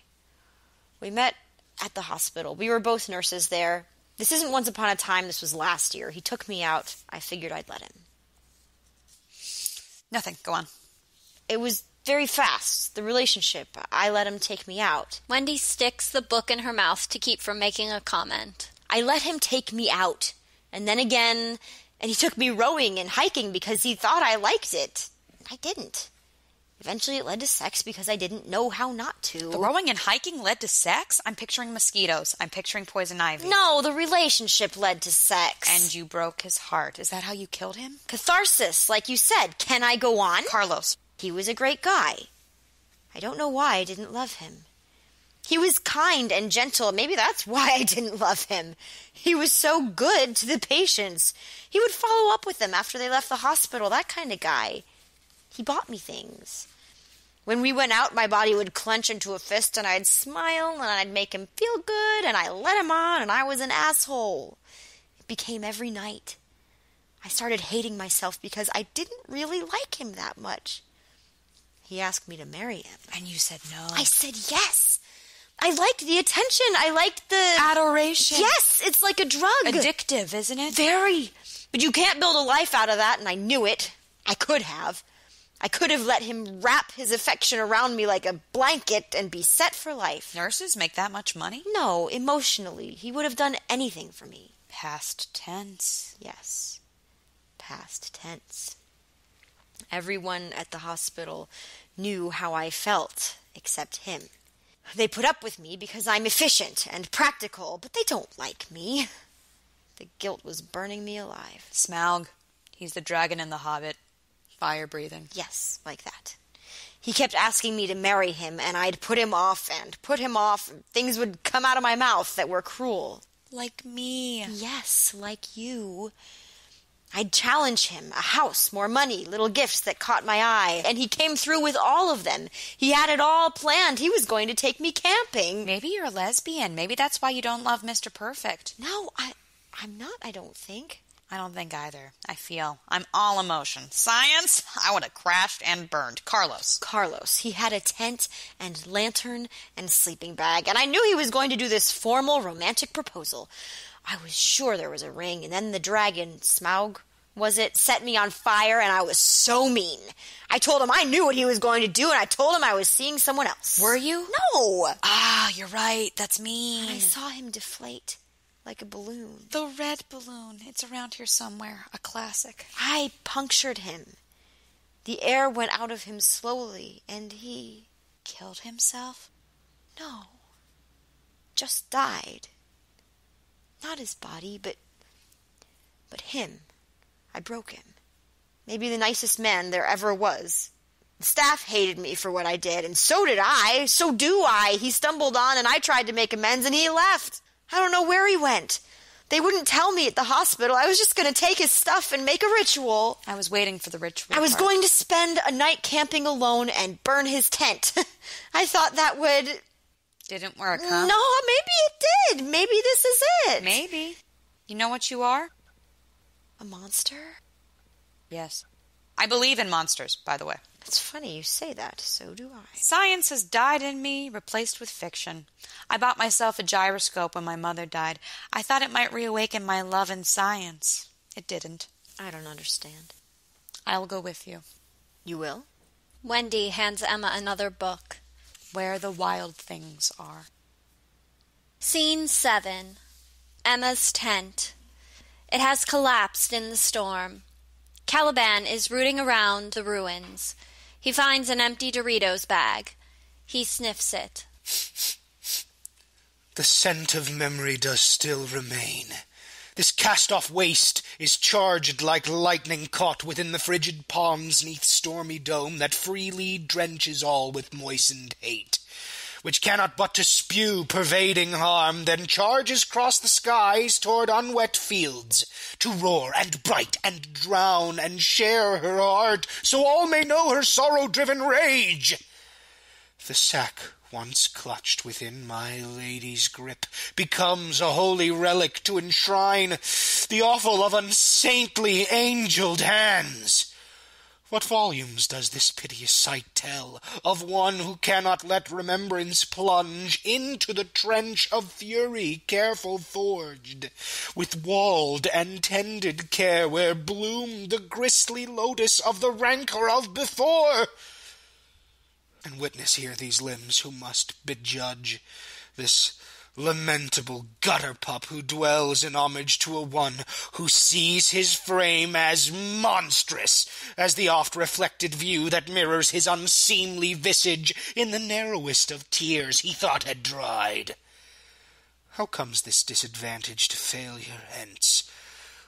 We met at the hospital. We were both nurses there. This isn't once upon a time. This was last year. He took me out. I figured I'd let him. Nothing. Go on. It was very fast, the relationship. I let him take me out. Wendy sticks the book in her mouth to keep from making a comment. I let him take me out. And then again, and he took me rowing and hiking because he thought I liked it. I didn't. Eventually it led to sex because I didn't know how not to. The rowing and hiking led to sex? I'm picturing mosquitoes. I'm picturing poison ivy. No, the relationship led to sex. And you broke his heart. Is that how you killed him? Catharsis, like you said. Can I go on? Carlos. He was a great guy. I don't know why I didn't love him. He was kind and gentle. Maybe that's why I didn't love him. He was so good to the patients. He would follow up with them after they left the hospital, that kind of guy. He bought me things. When we went out, my body would clench into a fist, and I'd smile, and I'd make him feel good, and I let him on, and I was an asshole. It became every night. I started hating myself because I didn't really like him that much. He asked me to marry him. And you said no. I said yes. I liked the attention. I liked the... adoration. Yes, it's like a drug. Addictive, isn't it? Very. But you can't build a life out of that, and I knew it. I could have. I could have let him wrap his affection around me like a blanket and be set for life. Nurses make that much money? No, emotionally. He would have done anything for me. Past tense. Yes. Past tense. Everyone at the hospital knew how I felt, except him. They put up with me because I'm efficient and practical, but they don't like me. The guilt was burning me alive. Smaug. He's the dragon in The Hobbit. Fire-breathing. Yes, like that. He kept asking me to marry him, and I'd put him off, and things would come out of my mouth that were cruel. Like me. Yes, like you. I'd challenge him. A house, more money, little gifts that caught my eye. And he came through with all of them. He had it all planned. He was going to take me camping. Maybe you're a lesbian. Maybe that's why you don't love Mr. Perfect. No, I'm not, I don't think. I don't think either. I feel. I'm all emotion. Science? I would have crashed and burned. Carlos. He had a tent and lantern and sleeping bag, and I knew he was going to do this formal romantic proposal. I was sure there was a ring, and then the dragon, Smaug, was it, set me on fire, and I was so mean. I told him I knew what he was going to do, and I told him I was seeing someone else. Were you? No! Ah, you're right. That's mean. I saw him deflate like a balloon. The red balloon. It's around here somewhere. A classic. I punctured him. The air went out of him slowly, and he... Killed himself? No. Just died. Not his body, but him. I broke him. Maybe the nicest man there ever was. The staff hated me for what I did, and so did I. So do I. He stumbled on, and I tried to make amends, and he left. I don't know where he went. They wouldn't tell me at the hospital. I was just going to take his stuff and make a ritual. I was waiting for the ritual. I was going to spend a night camping alone and burn his tent. I thought that would... Didn't work, huh? No, maybe it did. Maybe this is it. Maybe. You know what you are? A monster? Yes. I believe in monsters, by the way. It's funny you say that. So do I. Science has died in me, replaced with fiction. I bought myself a gyroscope when my mother died. I thought it might reawaken my love in science. It didn't. I don't understand. I'll go with you. You will? Wendy hands Emma another book. Where the wild things are. Scene 7. Emma's tent. It has collapsed in the storm. Caliban is rooting around the ruins. He finds an empty Doritos bag. He sniffs it. The scent of memory does still remain. This cast-off waste is charged like lightning caught within the frigid palms 'neath stormy dome that freely drenches all with moistened hate, which cannot but to spew pervading harm, then charges across the skies toward unwet fields, to roar and bright and drown and share her heart, so all may know her sorrow-driven rage. The sack once clutched within my lady's grip becomes a holy relic to enshrine the offal of unsaintly angeled hands. What volumes does this piteous sight tell of one who cannot let remembrance plunge into the trench of fury careful forged, with walled and tended care where bloomed the gristly lotus of the rancour of before? And witness here these limbs who must bejudge this lamentable gutter-pup who dwells in homage to a one who sees his frame as monstrous as the oft-reflected view that mirrors his unseemly visage in the narrowest of tears he thought had dried. How comes this disadvantage to failure hence?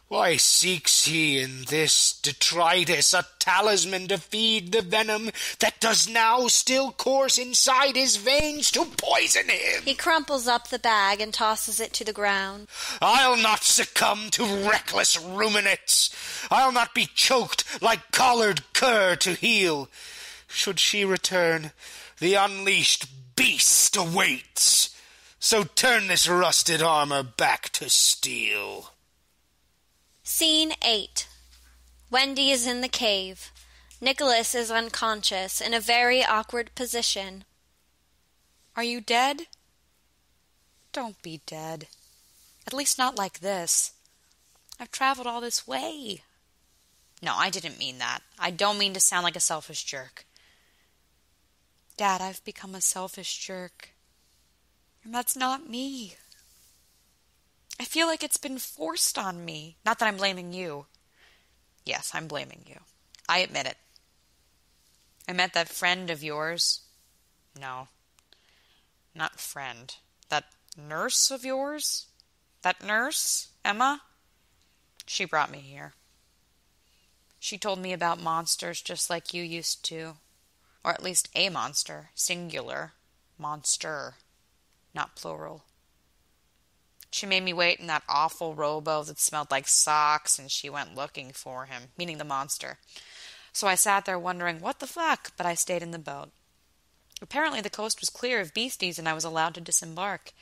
Why seeks he in this detritus a talisman to feed the venom that does now still course inside his veins to poison him? He crumples up the bag and tosses it to the ground. I'll not succumb to reckless ruminates. I'll not be choked like collared cur to heal. Should she return, the unleashed beast awaits. So turn this rusted armor back to steel. Scene 8. Wendy is in the cave. Nicholas is unconscious in a very awkward position. Are you dead? Don't be dead. At least not like this. I've traveled all this way. No, I didn't mean that. I don't mean to sound like a selfish jerk. Dad, I've become a selfish jerk. And that's not me. I feel like it's been forced on me. Not that I'm blaming you. Yes, I'm blaming you. I admit it. I met that friend of yours. No, not friend. That nurse of yours? That nurse, Emma? She brought me here. She told me about monsters just like you used to. Or at least a monster, singular. Monster, not plural. She made me wait in that awful rowboat that smelled like socks, and she went looking for him, meaning the monster. So I sat there wondering, what the fuck? But I stayed in the boat. Apparently the coast was clear of beasties, and I was allowed to disembark.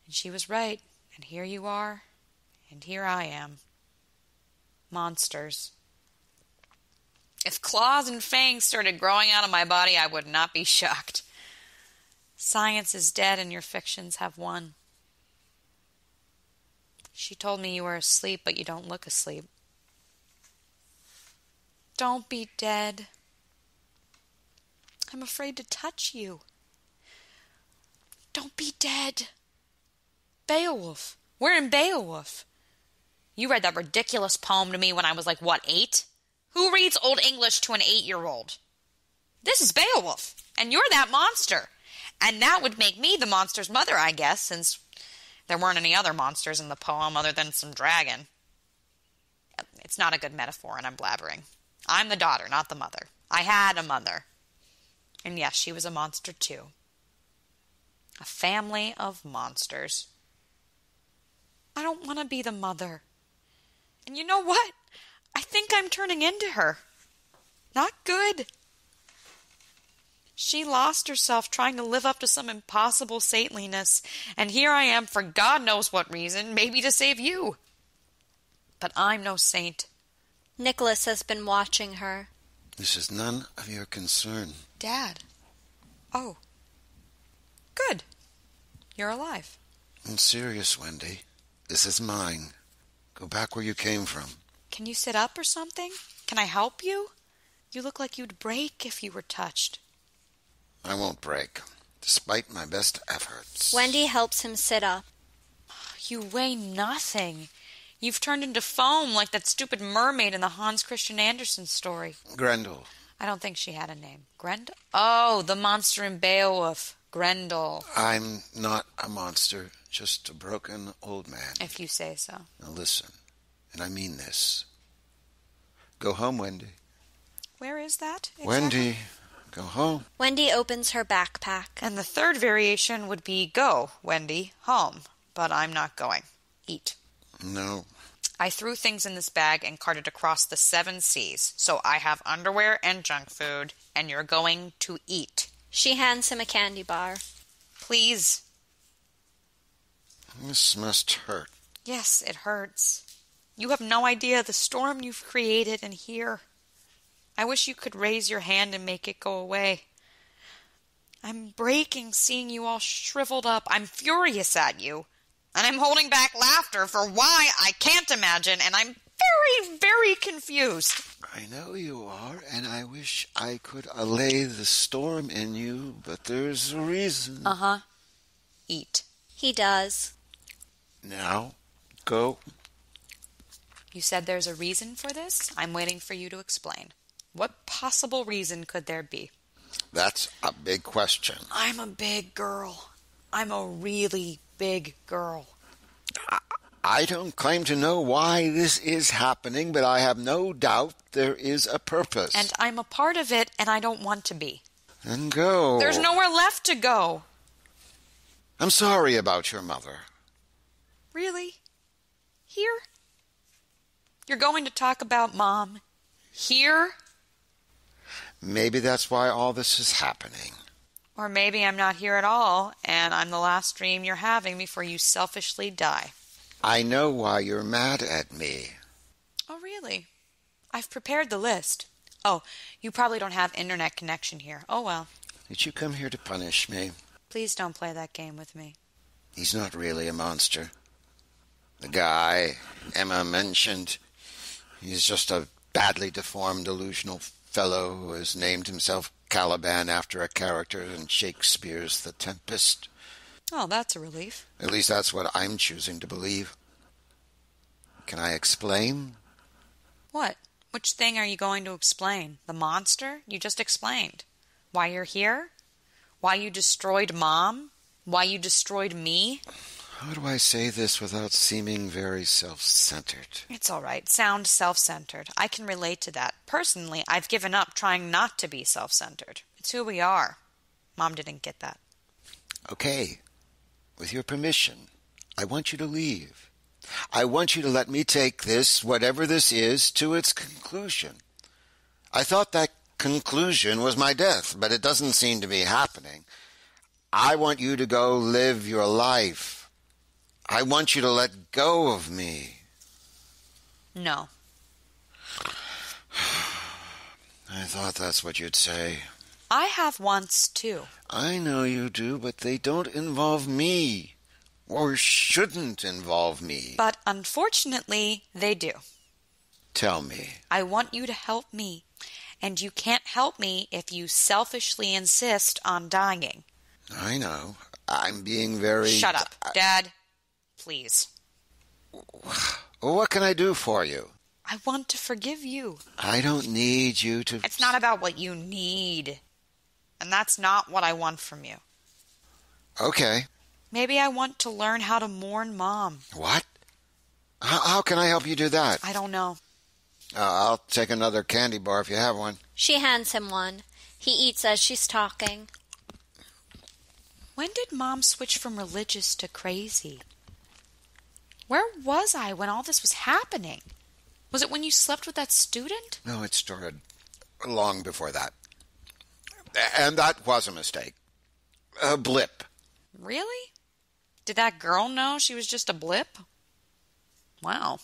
And she was right, and here you are, and here I am. monsters. If claws and fangs started growing out of my body, I would not be shocked. Science is dead and your fictions have won. She told me you were asleep, but you don't look asleep. Don't be dead. I'm afraid to touch you. Don't be dead. Beowulf. We're in Beowulf. You read that ridiculous poem to me when I was 8? Who reads Old English to an 8-year-old? This is Beowulf, and you're that monster. And that would make me the monster's mother, I guess, since there weren't any other monsters in the poem other than some dragon. It's not a good metaphor, and I'm blabbering. I'm the daughter, not the mother. I had a mother. And yes, she was a monster too. A family of monsters. I don't want to be the mother. And you know what? I think I'm turning into her. Not good. She lost herself trying to live up to some impossible saintliness, and here I am for God knows what reason, maybe to save you. But I'm no saint. Nicholas has been watching her. This is none of your concern. Dad. Oh. Good. You're alive. I'm serious, Wendy. This is mine. Go back where you came from. Can you sit up or something? Can I help you? You look like you'd break if you were touched. I won't break, despite my best efforts. Wendy helps him sit up. You weigh nothing. You've turned into foam like that stupid mermaid in the Hans Christian Andersen story. Grendel. I don't think she had a name. Grendel? Oh, the monster in Beowulf. Grendel. I'm not a monster, just a broken old man. If you say so. Now listen, and I mean this. Go home, Wendy. Where is that? Exactly? Wendy, go home. Wendy opens her backpack. And the third variation would be go, Wendy, home. But I'm not going. Eat. No. I threw things in this bag and carted across the 7 seas. So I have underwear and junk food, and you're going to eat. She hands him a candy bar. Please. This must hurt. Yes, it hurts. You have no idea the storm you've created in here. I wish you could raise your hand and make it go away. I'm breaking seeing you all shriveled up. I'm furious at you. And I'm holding back laughter for why I can't imagine, and I'm very, very confused. I know you are, and I wish I could allay the storm in you, but there's a reason. Uh-huh. Eat. He does. Now, go. You said there's a reason for this? I'm waiting for you to explain. What possible reason could there be? That's a big question. I'm a big girl. I'm a really big girl. I don't claim to know why this is happening, but I have no doubt there is a purpose. And I'm a part of it, and I don't want to be. Then go. There's nowhere left to go. I'm sorry about your mother. Really? Here? You're going to talk about Mom? Here? Maybe that's why all this is happening. Or maybe I'm not here at all, and I'm the last dream you're having before you selfishly die. I know why you're mad at me. Oh, really? I've prepared the list. Oh, you probably don't have internet connection here. Oh, well. Did you come here to punish me? Please don't play that game with me. He's not really a monster. The guy Emma mentioned, he's just a badly deformed, delusional fellow who has named himself Caliban after a character in Shakespeare's The Tempest. Oh, that's a relief. At least that's what I'm choosing to believe. Can I explain? What? Which thing are you going to explain? The monster? You just explained. Why you're here? Why you destroyed Mom? Why you destroyed me? How do I say this without seeming very self-centered? It's all right. Sound self-centered. I can relate to that. Personally, I've given up trying not to be self-centered. It's who we are. Mom didn't get that. Okay. With your permission, I want you to leave. I want you to let me take this, whatever this is, to its conclusion. I thought that conclusion was my death, but it doesn't seem to be happening. I want you to go live your life. I want you to let go of me. No. thought that's what you'd say. I have once, too. I know you do, but they don't involve me. Or shouldn't involve me. But unfortunately, they do. Tell me. I want you to help me. And you can't help me if you selfishly insist on dying. I know. I'm being very... Shut up, Dad. Please. What can I do for you? I want to forgive you. I don't need you to... It's not about what you need. And that's not what I want from you. Okay. Maybe I want to learn how to mourn Mom. What? How can I help you do that? I don't know. I'll take another candy bar if you have one. She hands him one. He eats as she's talking. When did Mom switch from religious to crazy? Where was I when all this was happening? Was it when you slept with that student? No, it started long before that. And that was a mistake. A blip. Really? Did that girl know she was just a blip? Wow.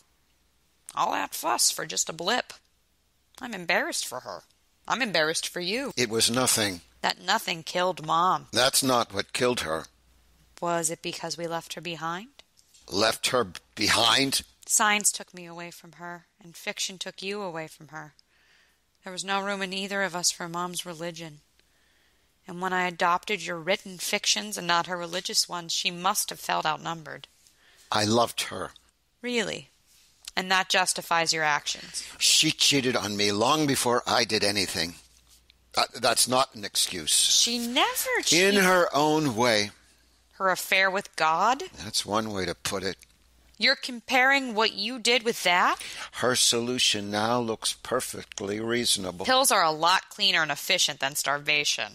All that fuss for just a blip. I'm embarrassed for her. I'm embarrassed for you. It was nothing. That nothing killed Mom. That's not what killed her. Was it because we left her behind? Left her behind? Science took me away from her, and fiction took you away from her. There was no room in either of us for Mom's religion. And when I adopted your written fictions and not her religious ones, she must have felt outnumbered. I loved her. Really? And that justifies your actions? She cheated on me long before I did anything. That's not an excuse. She never cheated. In her own way. Her affair with God? That's one way to put it. You're comparing what you did with that? Her solution now looks perfectly reasonable. Pills are a lot cleaner and efficient than starvation.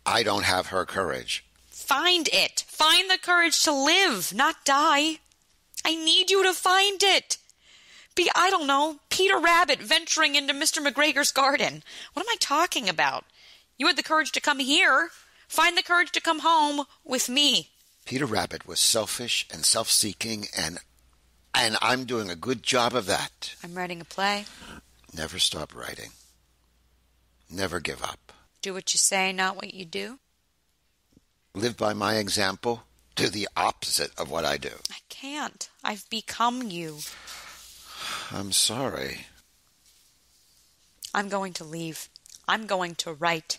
I don't have her courage. Find it. Find the courage to live, not die. I need you to find it. Be, I don't know, Peter Rabbit venturing into Mr. McGregor's garden. What am I talking about? You had the courage to come here. Find the courage to come home with me. Peter Rabbit was selfish and self-seeking, and I'm doing a good job of that. I'm writing a play. Never stop writing. Never give up. Do what you say, not what you do. Live by my example. Do the opposite of what I do. I can't. I've become you. I'm sorry. I'm going to leave. I'm going to write.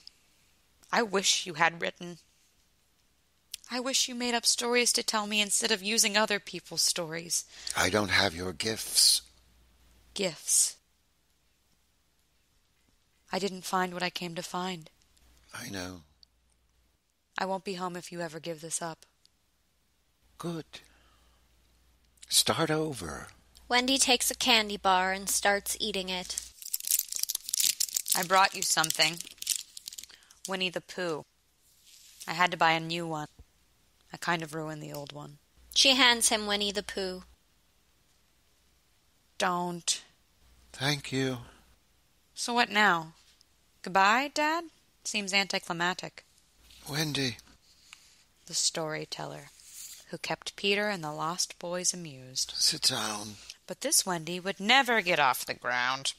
I wish you had written. I wish you made up stories to tell me instead of using other people's stories. I don't have your gifts. Gifts. I didn't find what I came to find. I know. I won't be home if you ever give this up. Good. Start over. Wendy takes a candy bar and starts eating it. I brought you something. Winnie the Pooh. I had to buy a new one. I kind of ruined the old one. She hands him Winnie the Pooh. Don't. Thank you. So what now? Goodbye, Dad? Seems anticlimactic. Wendy. The storyteller, who kept Peter and the lost boys amused. Sit down. But this Wendy would never get off the ground.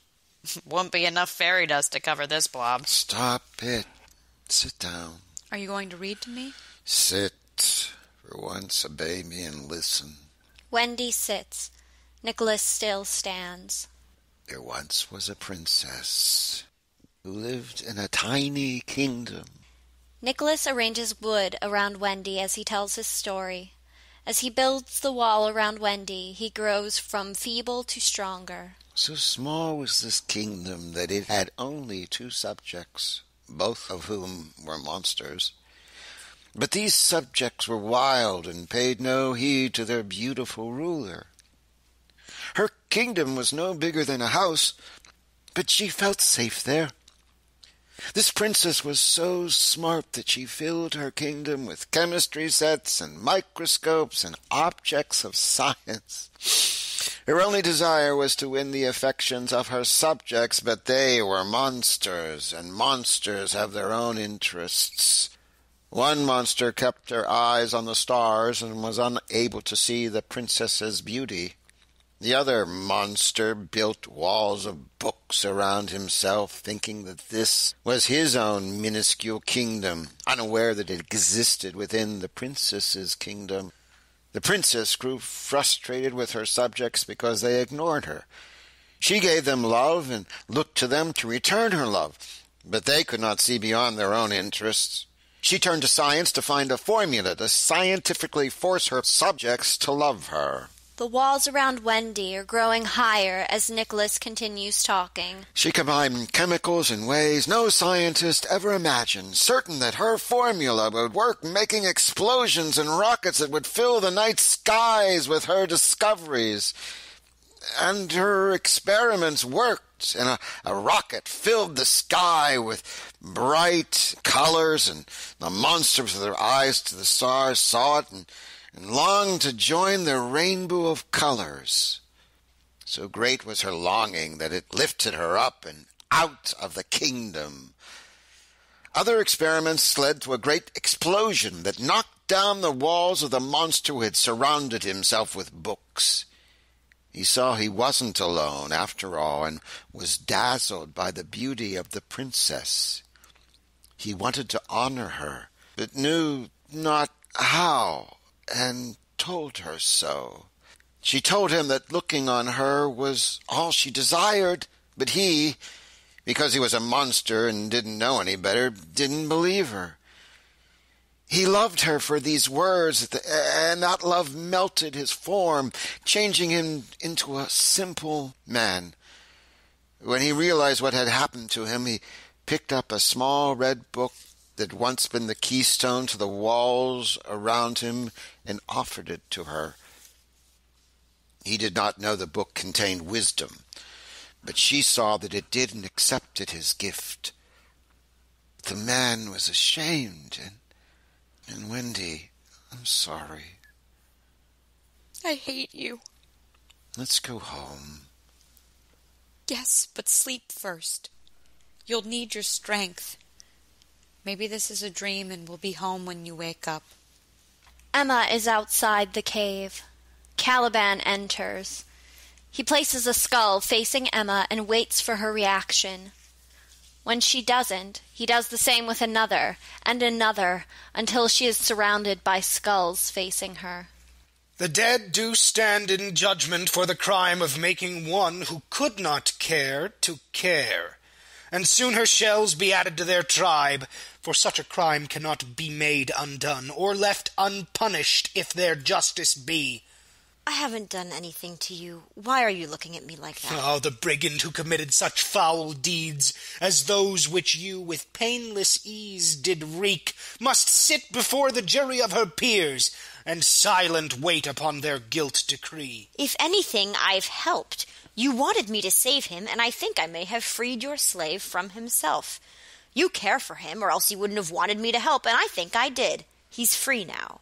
Won't be enough fairy dust to cover this blob. Stop it. Sit down. Are you going to read to me? Sit. For once, obey me and listen. Wendy sits. Nicholas still stands. There once was a princess who lived in a tiny kingdom. Nicholas arranges wood around Wendy as he tells his story. As he builds the wall around Wendy, he grows from feeble to stronger. So small was this kingdom that it had only 2 subjects, both of whom were monsters. But these subjects were wild and paid no heed to their beautiful ruler. Her kingdom was no bigger than a house, but she felt safe there. This princess was so smart that she filled her kingdom with chemistry sets and microscopes and objects of science. Her only desire was to win the affections of her subjects, but they were monsters, and monsters have their own interests. One monster kept her eyes on the stars and was unable to see the princess's beauty. The other monster built walls of books around himself, thinking that this was his own minuscule kingdom, unaware that it existed within the princess's kingdom. The princess grew frustrated with her subjects because they ignored her. She gave them love and looked to them to return her love, but they could not see beyond their own interests. She turned to science to find a formula to scientifically force her subjects to love her. The walls around Wendy are growing higher as Nicholas continues talking. She combined chemicals in ways no scientist ever imagined, certain that her formula would work, making explosions and rockets that would fill the night skies with her discoveries. And her experiments worked, and a rocket filled the sky with bright colors, and the monsters with their eyes to the stars saw it and longed to join their rainbow of colors. So great was her longing that it lifted her up and out of the kingdom. Other experiments led to a great explosion that knocked down the walls of the monster who had surrounded himself with books. He saw he wasn't alone, after all, and was dazzled by the beauty of the princess. He wanted to honor her, but knew not how, and told her so. She told him that looking on her was all she desired, but he, because he was a monster and didn't know any better, didn't believe her. He loved her for these words, and that love melted his form, changing him into a simple man. When he realized what had happened to him, he picked up a small red book that had once been the keystone to the walls around him and offered it to her. He did not know the book contained wisdom, but she saw that it did and accepted his gift. The man was ashamed, and Wendy, I'm sorry. I hate you. Let's go home. Yes, but sleep first. You'll need your strength. Maybe this is a dream and we'll be home when you wake up. Emma is outside the cave. Caliban enters. He places a skull facing Emma and waits for her reaction. When she doesn't, he does the same with another, until she is surrounded by skulls facing her. The dead do stand in judgment for the crime of making one who could not care to care, and soon her shells be added to their tribe, for such a crime cannot be made undone, or left unpunished if there justice be. I haven't done anything to you. Why are you looking at me like that? Oh, the brigand who committed such foul deeds as those which you with painless ease did wreak must sit before the jury of her peers, and silent wait upon their guilt decree. If anything, I've helped. You wanted me to save him, and I think I may have freed your slave from himself. You care for him, or else you wouldn't have wanted me to help, and I think I did. He's free now.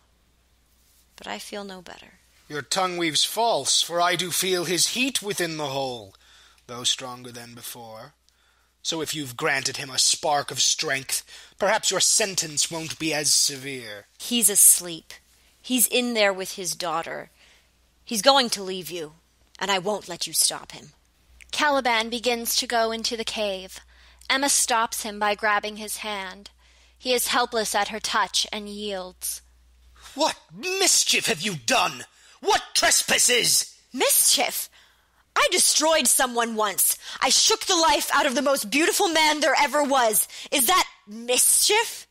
But I feel no better. Your tongue weaves false, for I do feel his heat within the hole, though stronger than before. So if you've granted him a spark of strength, perhaps your sentence won't be as severe. He's asleep. He's in there with his daughter. He's going to leave you, and I won't let you stop him. Caliban begins to go into the cave. Emma stops him by grabbing his hand. He is helpless at her touch and yields. What mischief have you done? What trespasses? Mischief? I destroyed someone once. I shook the life out of the most beautiful man there ever was. Is that mischief?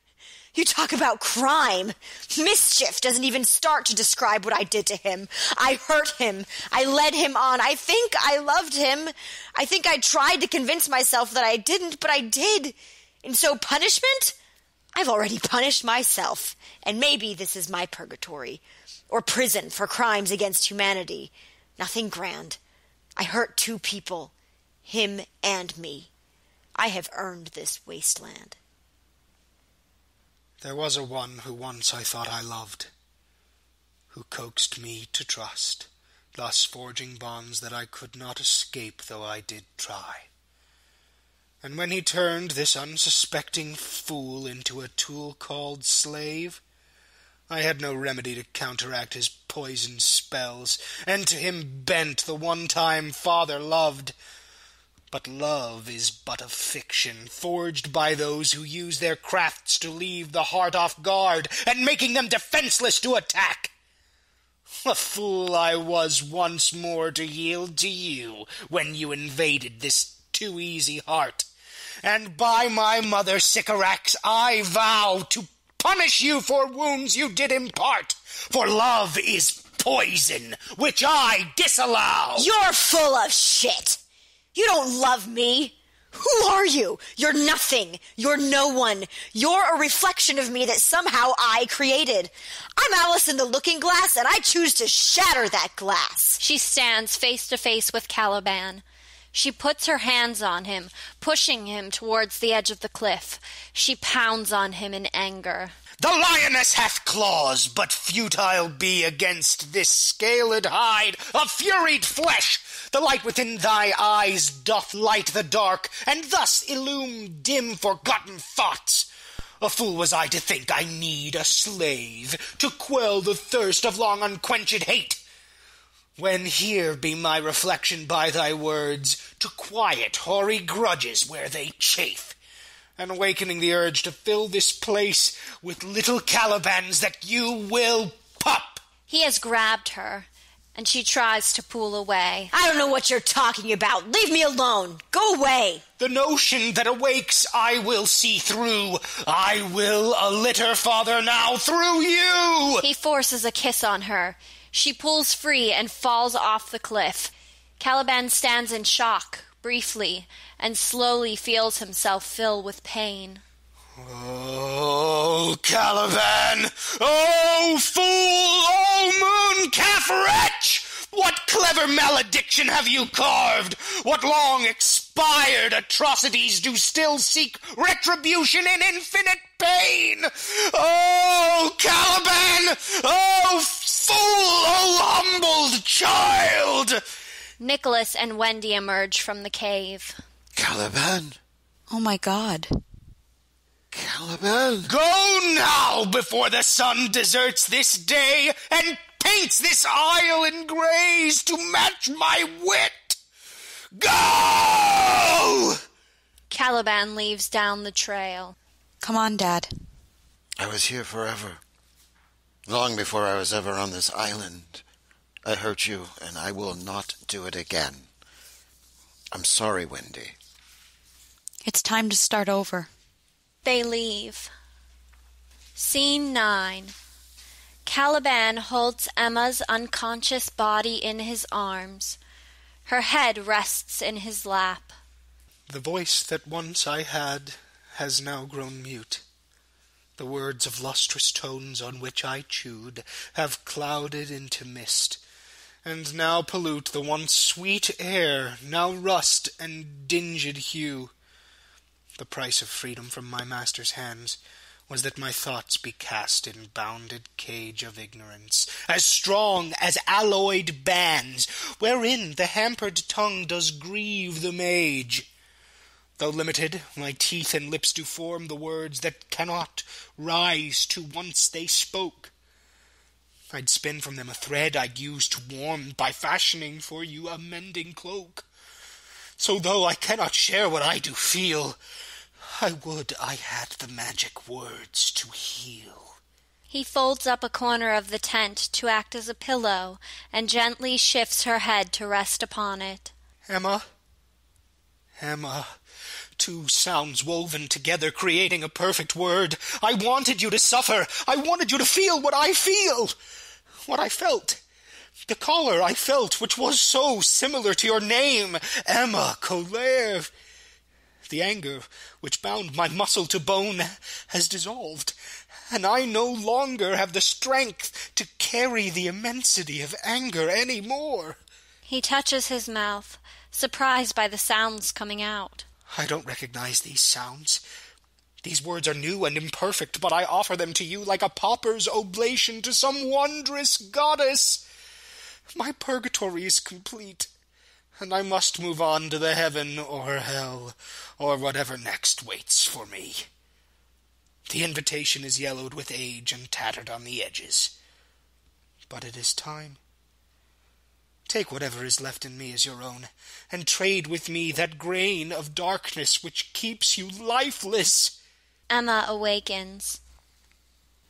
You talk about crime. Mischief doesn't even start to describe what I did to him. I hurt him. I led him on. I think I loved him. I think I tried to convince myself that I didn't, but I did. And so punishment? I've already punished myself. And maybe this is my purgatory. Or prison for crimes against humanity. Nothing grand. I hurt two people. Him and me. I have earned this wasteland. There was a one who once I thought I loved, who coaxed me to trust, thus forging bonds that I could not escape though I did try. And when he turned this unsuspecting fool into a tool called slave, I had no remedy to counteract his poison spells, and to him bent the one-time father loved. But love is but a fiction, forged by those who use their crafts to leave the heart off guard, and making them defenseless to attack. A fool I was once more to yield to you when you invaded this too easy heart. And by my mother Sycorax, I vow to punish you for wounds you did impart. For love is poison, which I disallow. You're full of shit. You don't love me. Who are you? You're nothing. You're no one. You're a reflection of me that somehow I created. I'm Alice in the Looking Glass, and I choose to shatter that glass. She stands face to face with Caliban. She puts her hands on him, pushing him towards the edge of the cliff. She pounds on him in anger. The lioness hath claws, but futile be against this scaled hide of furied flesh. The light within thy eyes doth light the dark, and thus illume dim forgotten thoughts. A fool was I to think I need a slave to quell the thirst of long unquenched hate, when here be my reflection by thy words, to quiet hoary grudges where they chafe, and awakening the urge to fill this place with little Calibans that you will pop. He has grabbed her, and she tries to pull away. I don't know what you're talking about. Leave me alone. Go away. The notion that awakes I will see through. I will a litter, father, now through you. He forces a kiss on her. She pulls free and falls off the cliff. Caliban stands in shock, briefly, and slowly feels himself fill with pain. Oh, Caliban! Oh, fool! Oh, moon-calf wretch! What clever malediction have you carved? What long-expired atrocities do still seek retribution in infinite pain? Oh, Caliban! Oh, fool! Oh, humbled child! Nicholas and Wendy emerge from the cave. Caliban? Oh, my God. Caliban? Go now before the sun deserts this day and paints this isle in grays to match my wit. Go! Caliban leaves down the trail. Come on, Dad. I was here forever. Long before I was ever on this island. I hurt you, and I will not do it again. I'm sorry, Wendy. It's time to start over. They leave. Scene 9. Caliban holds Emma's unconscious body in his arms. Her head rests in his lap. The voice that once I had has now grown mute. The words of lustrous tones on which I chewed have clouded into mist, and now pollute the once sweet air, now rust and dinged hue. The price of freedom from my master's hands was that my thoughts be cast in bounded cage of ignorance, as strong as alloyed bands, wherein the hampered tongue does grieve the mage. Though limited, my teeth and lips do form the words that cannot rise to once they spoke. I'd spin from them a thread I'd use to warm, by fashioning for you a mending cloak. So though I cannot share what I do feel, I would I had the magic words to heal. He folds up a corner of the tent to act as a pillow, and gently shifts her head to rest upon it. Emma, two sounds woven together, creating a perfect word. I wanted you to suffer. I wanted you to feel what I feel, what I felt. The choler I felt, which was so similar to your name, Emma Colère. The anger which bound my muscle to bone has dissolved, and I no longer have the strength to carry the immensity of anger any more. He touches his mouth, surprised by the sounds coming out. I don't recognize these sounds. These words are new and imperfect, but I offer them to you like a pauper's oblation to some wondrous goddess. My purgatory is complete, and I must move on to the heaven or hell, or whatever next waits for me. The invitation is yellowed with age and tattered on the edges. But it is time. Take whatever is left in me as your own, and trade with me that grain of darkness which keeps you lifeless. Emma awakens.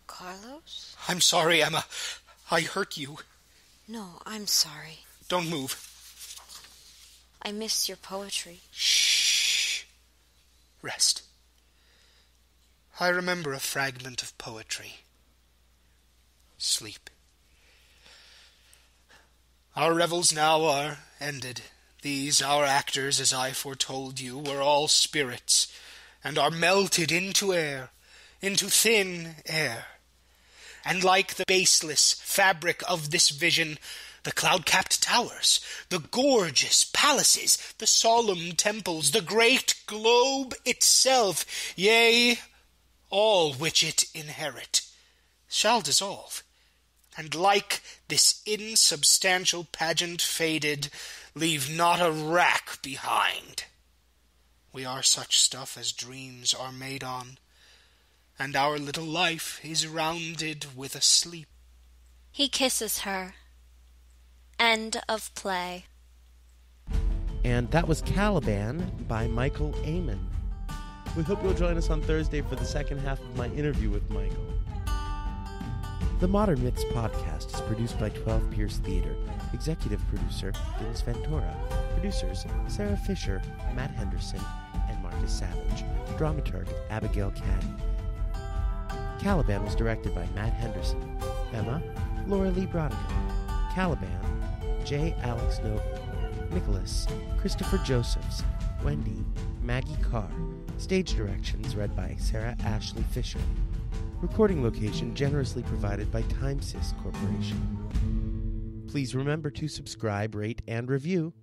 Carlos? I'm sorry, Emma. I hurt you. No, I'm sorry. Don't move. I miss your poetry. Shh. Rest. I remember a fragment of poetry. Sleep. Our revels now are ended. These, our actors, as I foretold you, were all spirits, and are melted into air, into thin air. And like the baseless fabric of this vision, the cloud-capped towers, the gorgeous palaces, the solemn temples, the great globe itself, yea, all which it inherit, shall dissolve, and like this insubstantial pageant faded, leave not a rack behind. We are such stuff as dreams are made on, and our little life is rounded with a sleep. He kisses her. End of play. And that was Caliban by Michael Aman. We hope you'll join us on Thursday for the second half of my interview with Michael. The Modern Myths podcast is produced by 12 Pierce Theater. Executive producer, Vince Ventura. Producers, Sarah Fisher, Matt Henderson, and Marcus Savage. Dramaturg, Abigail Caddy. Caliban was directed by Matt Henderson. Emma, Laura Lee Brodigan. Caliban, J. Alex Noble. Nicholas, Christopher Josephs. Wendy, Maggie Carr. Stage directions read by Sarah Ashley Fisher. Recording location generously provided by TimeSys Corporation. Please remember to subscribe, rate, and review.